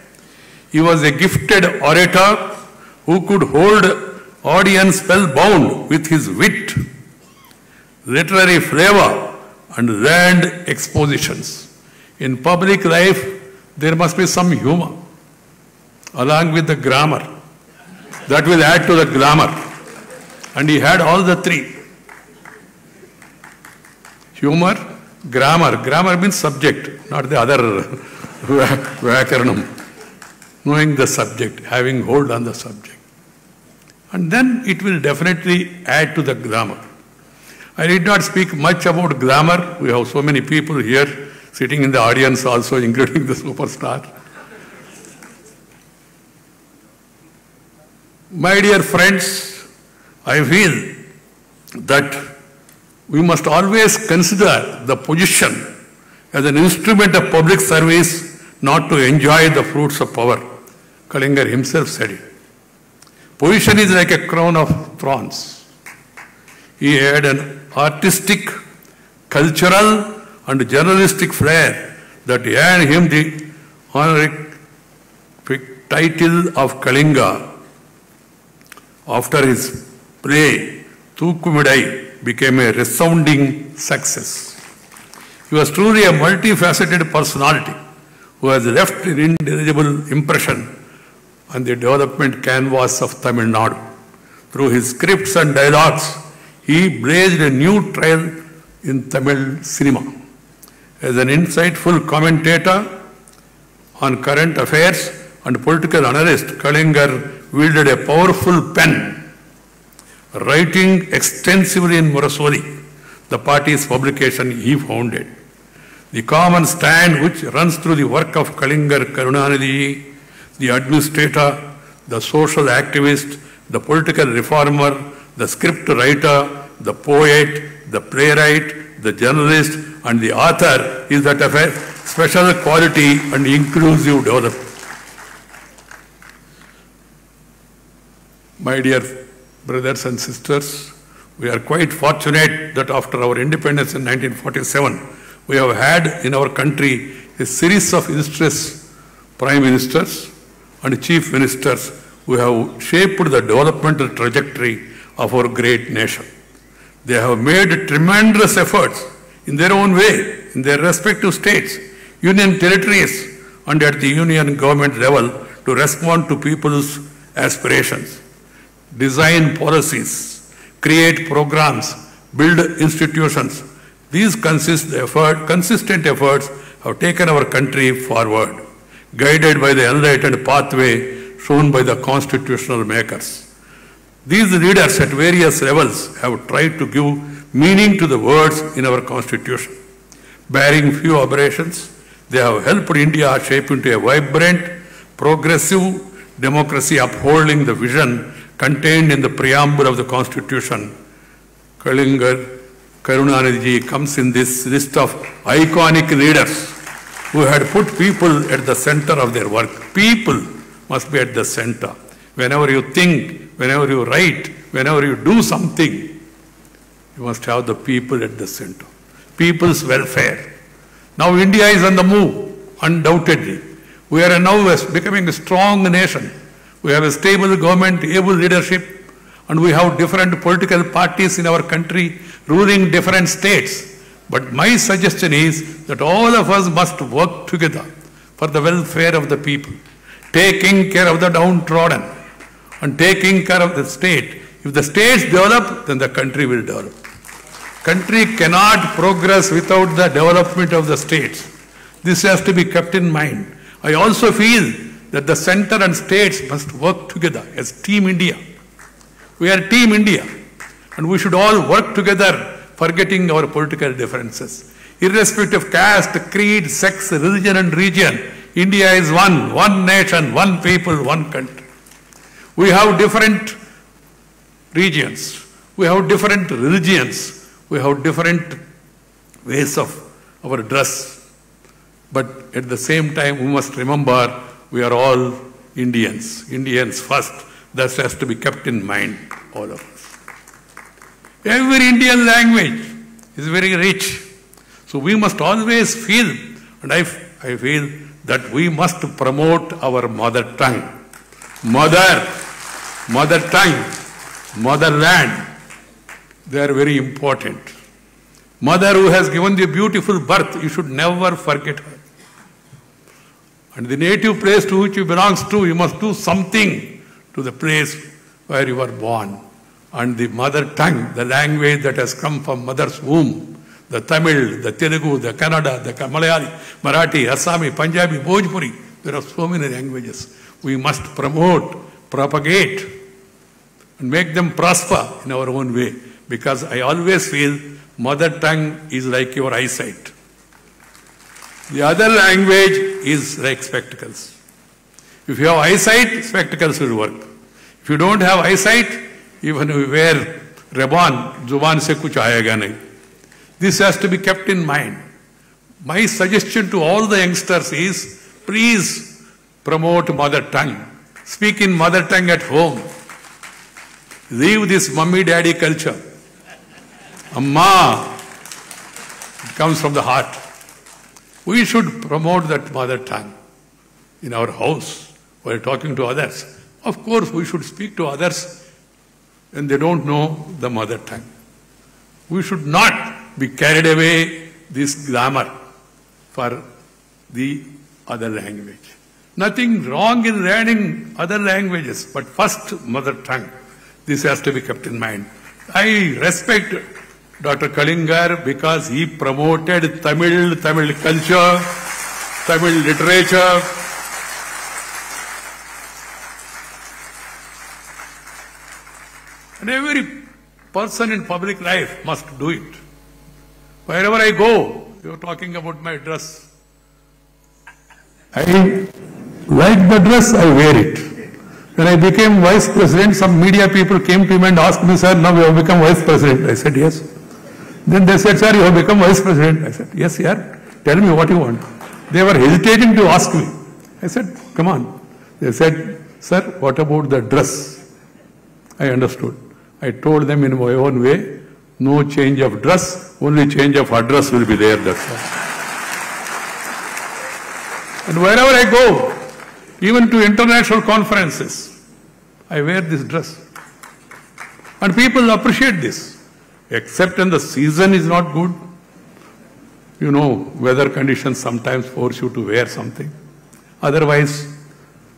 He was a gifted orator who could hold audience spellbound with his wit, literary flavor, and learned expositions. In public life, there must be some humor. along with the grammar. That will add to the glamour. And he had all the three. Humor, grammar. Grammar means subject, not the other Vyakaranam. Knowing the subject, having hold on the subject. And then it will definitely add to the glamour. I need not speak much about glamour. We have so many people here sitting in the audience also, including the superstar. My dear friends, I feel that we must always consider the position as an instrument of public service, not to enjoy the fruits of power. Kalinga himself said it. Position is like a crown of thorns. He had an artistic, cultural and journalistic flair that earned him the honorific title of Kalinga. After his play, Thookumidai became a resounding success. He was truly a multifaceted personality who has left an indelible impression on the development canvas of Tamil Nadu. Through his scripts and dialogues, he blazed a new trail in Tamil cinema. As an insightful commentator on current affairs and political analyst, Kalingar wielded a powerful pen, writing extensively in Murasoli, the party's publication he founded. The common stand which runs through the work of Kalingar Karunanidhi, the administrator, the social activist, the political reformer, the script writer, the poet, the playwright, the journalist, and the author is that of a special quality and inclusive development. My dear brothers and sisters, we are quite fortunate that after our independence in 1947, we have had in our country a series of illustrious prime ministers and chief ministers who have shaped the developmental trajectory of our great nation. They have made tremendous efforts in their own way, in their respective states, union territories, and at the union government level to respond to people's aspirations, design policies, create programs, build institutions. These consistent efforts have taken our country forward, guided by the enlightened pathway shown by the constitutional makers. These leaders at various levels have tried to give meaning to the words in our constitution. Bearing few aberrations, they have helped India shape into a vibrant, progressive democracy upholding the vision contained in the preamble of the constitution. Kalingar Karunanidhi comes in this list of iconic leaders who had put people at the center of their work. People must be at the center. Whenever you think, whenever you write, whenever you do something, you must have the people at the center. People's welfare. Now India is on the move, undoubtedly. We are now becoming a strong nation. We have a stable government, able leadership, and we have different political parties in our country ruling different states. But my suggestion is that all of us must work together for the welfare of the people, taking care of the downtrodden and taking care of the state. If the states develop, then the country will develop. Country cannot progress without the development of the states. This has to be kept in mind. I also feel that the center and states must work together as Team India. We are Team India, and we should all work together, forgetting our political differences. Irrespective of caste, creed, sex, religion and region, India is one nation, one people, one country. We have different regions, we have different religions, we have different ways of our dress. But at the same time, we must remember we are all Indians. Indians first. That has to be kept in mind, all of us. Every Indian language is very rich. So we must always feel, and I feel that we must promote our mother tongue. Mother tongue, motherland, they are very important. Mother who has given you a beautiful birth, you should never forget her. And the native place to which you belong to, you must do something to the place where you were born. And the mother tongue, the language that has come from mother's womb, the Tamil, the Telugu, the Kannada, the Malayali, Marathi, Assami, Punjabi, Bhojpuri, there are so many languages. We must promote, propagate, and make them prosper in our own way. Because I always feel mother tongue is like your eyesight. The other language is like spectacles. If you have eyesight, spectacles will work. If you don't have eyesight, even if you wear ribbon, zuban se kuch aayega nahi. This has to be kept in mind. My suggestion to all the youngsters is, please promote mother tongue. Speak in mother tongue at home. Leave this mummy daddy culture. Amma, it comes from the heart. We should promote that mother tongue in our house while talking to others. Of course, we should speak to others when they don't know the mother tongue. We should not be carried away this glamour for the other language. Nothing wrong in learning other languages, but first mother tongue. This has to be kept in mind. I respect Dr. Kalingar because he promoted Tamil culture, Tamil literature. And every person in public life must do it. Wherever I go, you're talking about my dress. I like the dress, I wear it. When I became vice president, some media people came to me and asked me, sir, now you have become vice president. I said, yes. Then they said, sir, you have become vice president. I said, yes, yeah. Tell me what you want. They were hesitating to ask me. I said, come on. They said, sir, what about the dress? I understood. I told them in my own way, no change of dress, only change of address will be there, that's all. And wherever I go, even to international conferences, I wear this dress. And people appreciate this. Except when the season is not good. You know, weather conditions sometimes force you to wear something. Otherwise,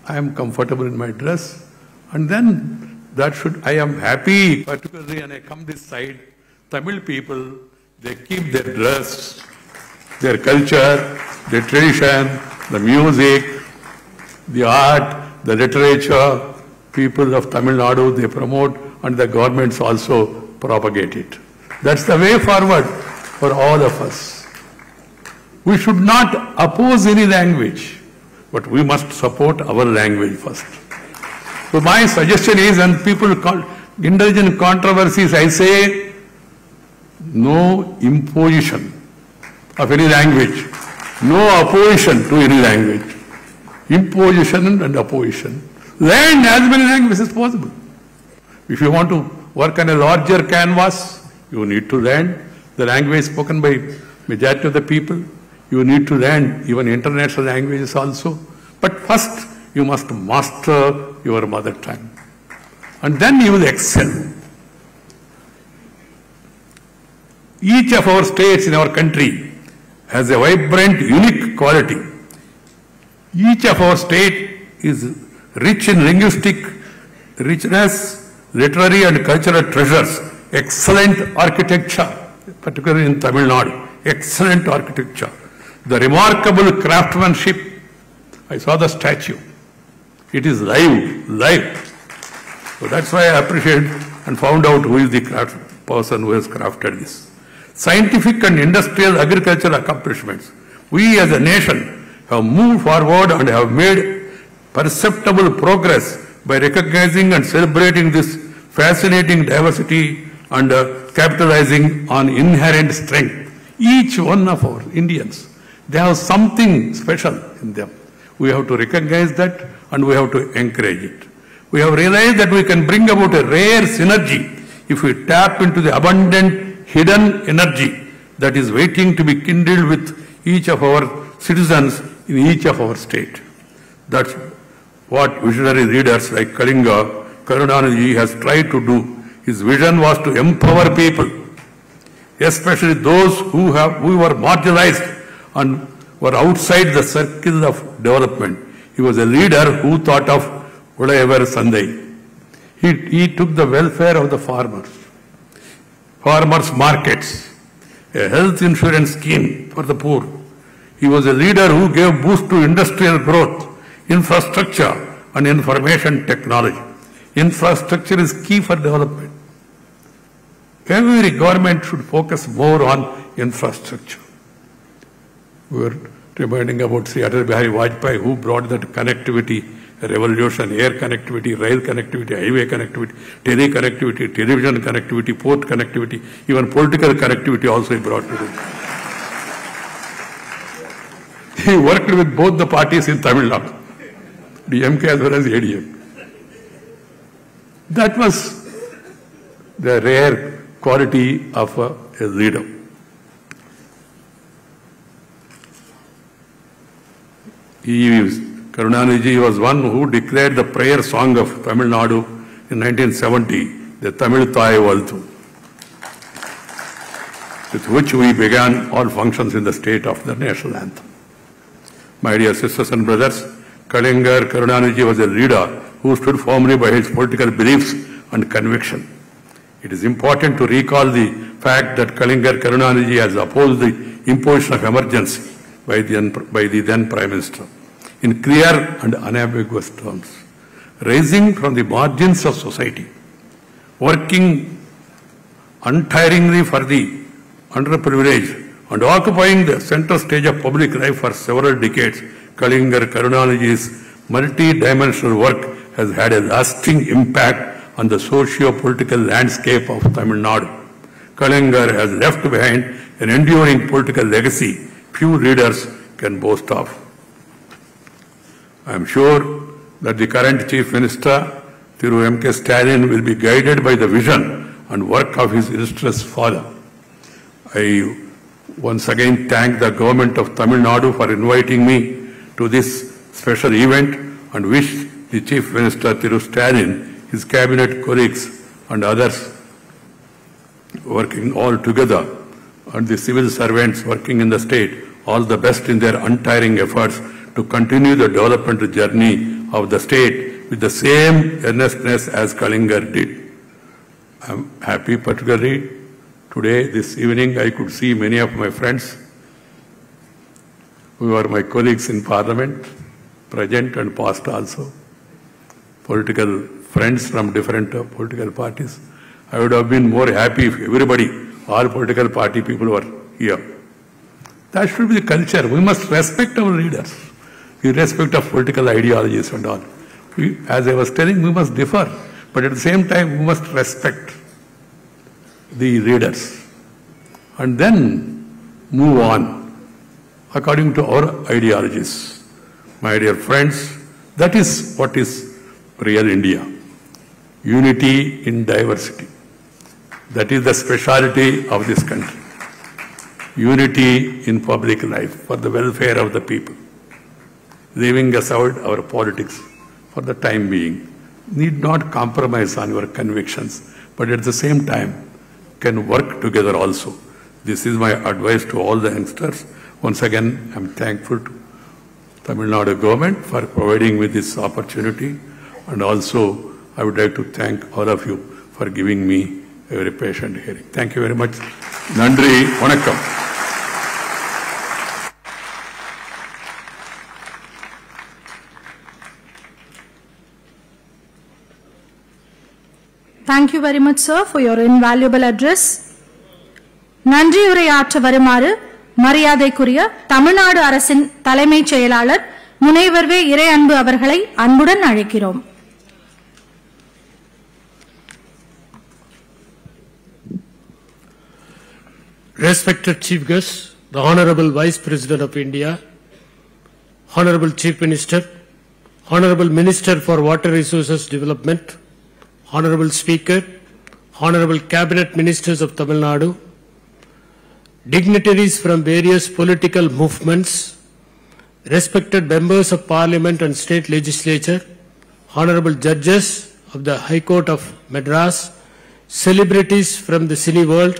I am comfortable in my dress. And then I am happy, particularly when I come this side, Tamil people, they keep their dress, their culture, their tradition, the music, the art, the literature. People of Tamil Nadu, they promote, and the governments also propagate it. That's the way forward for all of us. We should not oppose any language, but we must support our language first. So my suggestion is, and people indulge in controversies, I say, no imposition of any language, no opposition to any language. Imposition and opposition. Learn as many languages as possible. If you want to work on a larger canvas, you need to learn the language spoken by majority of the people. You need to learn even international languages also. But first, you must master your mother tongue. And then you will excel. Each of our states in our country has a vibrant, unique quality. Each of our state is rich in linguistic richness, literary and cultural treasures, excellent architecture, particularly in Tamil Nadu, excellent architecture. The remarkable craftsmanship, I saw the statue. It is live. So that's why I appreciate and found out who is the person who has crafted this. Scientific and industrial agricultural accomplishments. We as a nation have moved forward and have made perceptible progress by recognizing and celebrating this fascinating diversity and capitalizing on inherent strength. Each one of our Indians, they have something special in them. We have to recognize that and we have to encourage it. We have realized that we can bring about a rare synergy if we tap into the abundant hidden energy that is waiting to be kindled with each of our citizens in each of our state. That's what visionary leaders like Karunanidhi has tried to do. His vision was to empower people, especially those who were marginalized and were outside the circle of development. He was a leader who thought of Udayvar Sandai. He took the welfare of the farmers markets, a health insurance scheme for the poor. He was a leader who gave boost to industrial growth, infrastructure and information technology. Infrastructure is key for development. Every government should focus more on infrastructure. We were reminding about Sri Atal Bihari Vajpayee, who brought that connectivity revolution, air connectivity, rail connectivity, highway connectivity, tele connectivity, television connectivity, port connectivity, even political connectivity also he brought to it. He worked with both the parties in Tamil Nadu, DMK as well as ADM. That was the rare quality of a leader. Karunanidhi was one who declared the prayer song of Tamil Nadu in 1970, the Tamil Thai Valthu, with which we began all functions in the state of the national anthem. My dear sisters and brothers, Kalingar Karunanidhi was a leader who stood firmly by his political beliefs and conviction. It is important to recall the fact that Kalingar Karunanidhi has opposed the imposition of emergency by the then Prime Minister in clear and unambiguous terms, rising from the margins of society, working untiringly for the underprivileged and occupying the center stage of public life for several decades. Kalingar Karunanidhi's multi-dimensional work has had a lasting impact on the socio-political landscape of Tamil Nadu. Kalingar has left behind an enduring political legacy few leaders can boast of. I am sure that the current Chief Minister, Thiru M.K. Stalin, will be guided by the vision and work of his illustrious father. I once again thank the government of Tamil Nadu for inviting me to this special event and wish the Chief Minister Thiru Stalin, his cabinet colleagues and others working all together and the civil servants working in the state all the best in their untiring efforts to continue the development journey of the state with the same earnestness as Kalingar did. I am happy particularly today, this evening, I could see many of my friends who are my colleagues in Parliament, present and past also, political friends from different political parties. I would have been more happy if everybody, all political party people were here. That should be the culture. We must respect our leaders, irrespective of political ideologies and all. As I was telling, we must differ, but at the same time, we must respect the leaders and then move on according to our ideologies. My dear friends, that is what is real India. Unity in diversity. That is the speciality of this country. Unity in public life for the welfare of the people. Leaving aside our politics for the time being. Need not compromise on your convictions, but at the same time can work together also. This is my advice to all the youngsters. Once again, I am thankful to Tamil Nadu government for providing me this opportunity, and also I would like to thank all of you for giving me a very patient hearing. Thank you very much. Nandri, vanakkam. Thank you very much, sir, for your invaluable address. நன்றி உரையாற்ற வருமாறு மரியாதைக்குரிய தமிழ்நாடு அரசின் தலைமைச் செயலாளர் முனைவர் வே இறை அன்பு அவர்களை அன்புடன் அழைக்கிறோம். Respected Chief Guest, the Honorable Vice President of India, Honorable Chief Minister, Honorable Minister for Water Resources Development, Honorable Speaker, Honorable Cabinet Ministers of Tamil Nadu, dignitaries from various political movements, respected members of Parliament and State Legislature, Honorable Judges of the High Court of Madras, celebrities from the cine world,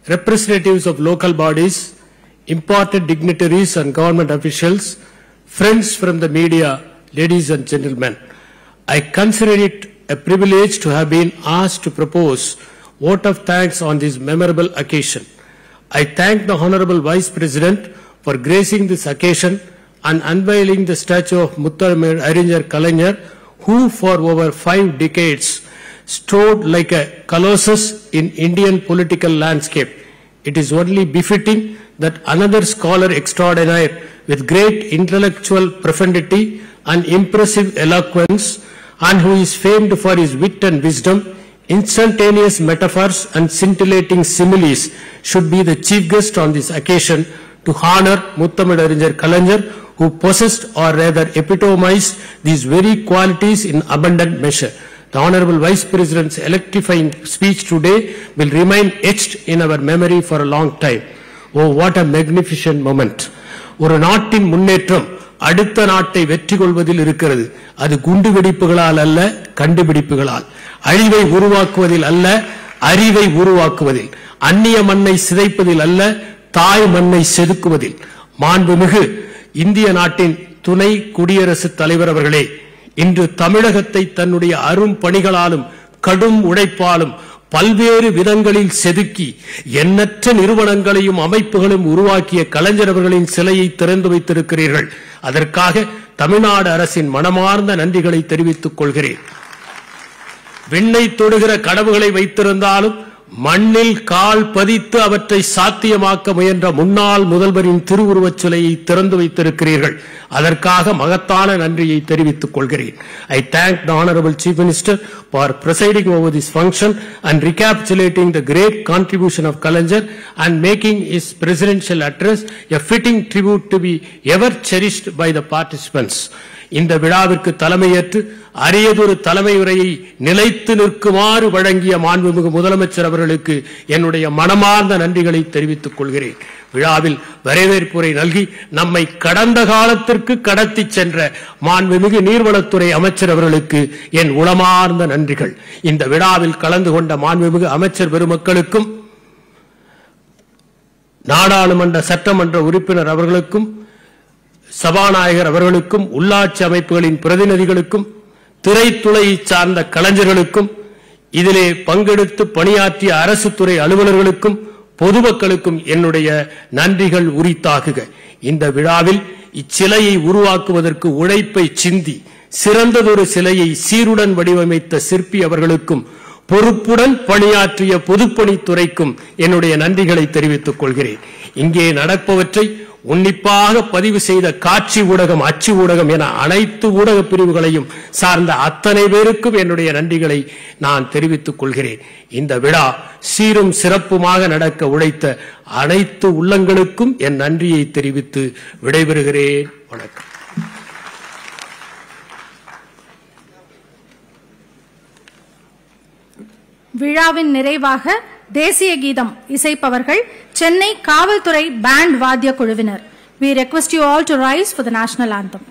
representatives of local bodies, important dignitaries and government officials, friends from the media, ladies and gentlemen, I consider it a privilege to have been asked to propose vote of thanks on this memorable occasion. I thank the Honorable Vice President for gracing this occasion and unveiling the statue of Mutthamazhinjar Kalaignar, who for over 5 decades strode like a colossus in Indian political landscape. It is only befitting that another scholar extraordinaire with great intellectual profundity and impressive eloquence, and who is famed for his wit and wisdom, instantaneous metaphors and scintillating similes, should be the chief guest on this occasion to honor Mutthamazhinjar Kalaignar, who possessed or rather epitomized these very qualities in abundant measure. The Honorable Vice President's electrifying speech today will remain etched in our memory for a long time. Oh, what a magnificent moment. ஒரு நாட்டின் முன்னேற்றம் அடுத்த நாட்டை வெற்றி கொள்வதில் இருக்கிறது. அது குண்டு வெடிப்புகளால் அல்ல, கண்டுபிடிப்புகளால். அழிவை உருவாக்குவதில் அல்ல, அறிவை உருவாக்குவதில். அந்நிய மண்ணை சிதைப்பதில் அல்ல, தாய் மண்ணை செதுக்குவதில். மாண்புமிகு இந்திய நாட்டின் துணை குடியரசுத் தலைவர் அவர்களே, இன்று தமிழகத்தை தன்னுடைய அரும் பணிகளாலும் கடும் உழைப்பாலும் பல்வேறு விதங்களில் செதுக்கி எண்ணற்ற நிறுவனங்களையும் அமைப்புகளும் உருவாக்கிய கலைஞர் அவர்களின் சிலையை திறந்து வைத்திருக்கிறீர்கள். அதற்காக தமிழ்நாடு அரசின் மனமார்ந்த நன்றிகளை தெரிவித்துக் கொள்கிறேன். விண்ணை தொடுகிற கனவுகளை வைத்திருந்தாலும் மண்ணில் கால் பதித்து அவற்றை சாத்தியமாக்க முயன்ற முன்னாள் முதல்வரின் திருவுருவச் சிலையை திறந்து வைத்திருக்கிறீர்கள். அதற்காக மகத்தான நன்றியை தெரிவித்துக் கொள்கிறேன். I thank the Honorable Chief Minister for presiding over this function and recapitulating the great contribution of Kalaignar and making his presidential address a fitting tribute to be ever cherished by the participants. இந்த விழாவிற்கு தலைமையேற்று அரியதொரு தலைமை உரையை நிலைத்து நிற்குமாறு வழங்கிய மாண்புமிகு முதலமைச்சர் அவர்களுக்கு என்னுடைய மனமார்ந்த நன்றிகளை தெரிவித்துக் கொள்கிறேன். விழாவில் வரவேற்புரை நல்கி நம்மை கடந்த காலத்திற்கு கடத்தி சென்ற மாண்புமிகு நீர்வளத்துறை அமைச்சர் அவர்களுக்கு என் உளமார்ந்த நன்றிகள். இந்த விழாவில் கலந்து கொண்ட மாண்புமிகு அமைச்சர் பெருமக்களுக்கும் நாடாளுமன்ற சட்டமன்ற உறுப்பினர் அவர்களுக்கும் சபாநாயகர் அவர்களுக்கும் உள்ளாட்சி அமைப்புகளின் பிரதிநிதிகளுக்கும் திரைத்துறையை சார்ந்த கலைஞர்களுக்கும் இதிலே பங்கெடுத்து பணியாற்றிய அரசு துறை அலுவலர்களுக்கும் பொதுமக்களுக்கும் என்னுடைய நன்றிகள் உரித்தாகுக. இந்த விழாவில் இச்சிலையை உருவாக்குவதற்கு உழைப்பை சிந்தி சிறந்ததொரு சிலையை சீருடன் வடிவமைத்த சிற்பி அவர்களுக்கும் பொறுப்புடன் பணியாற்றிய பொதுப்பணித்துறைக்கும் என்னுடைய நன்றிகளை தெரிவித்துக் கொள்கிறேன். இங்கே நடப்பவற்றை உன்னிப்பாக பதிவு செய்த காட்சி ஊடகம், அச்சு ஊடகம் என அனைத்து ஊடக பிரிவுகளையும் சார்ந்த அத்தனை பேருக்கும் என்னுடைய நன்றிகளை நான் தெரிவித்துக் கொள்கிறேன். இந்த விழா சீரும் சிறப்புமாக நடக்க உழைத்த அனைத்து உள்ளங்களுக்கும் என் நன்றியை தெரிவித்து விடைபெறுகிறேன். வணக்கம். விழாவின் நிறைவாக தேசிய கீதம் இசைப்பவர்கள் சென்னை காவல்துறை பேண்ட் வாத்திய குழுவினர். We request you all to rise for the national anthem.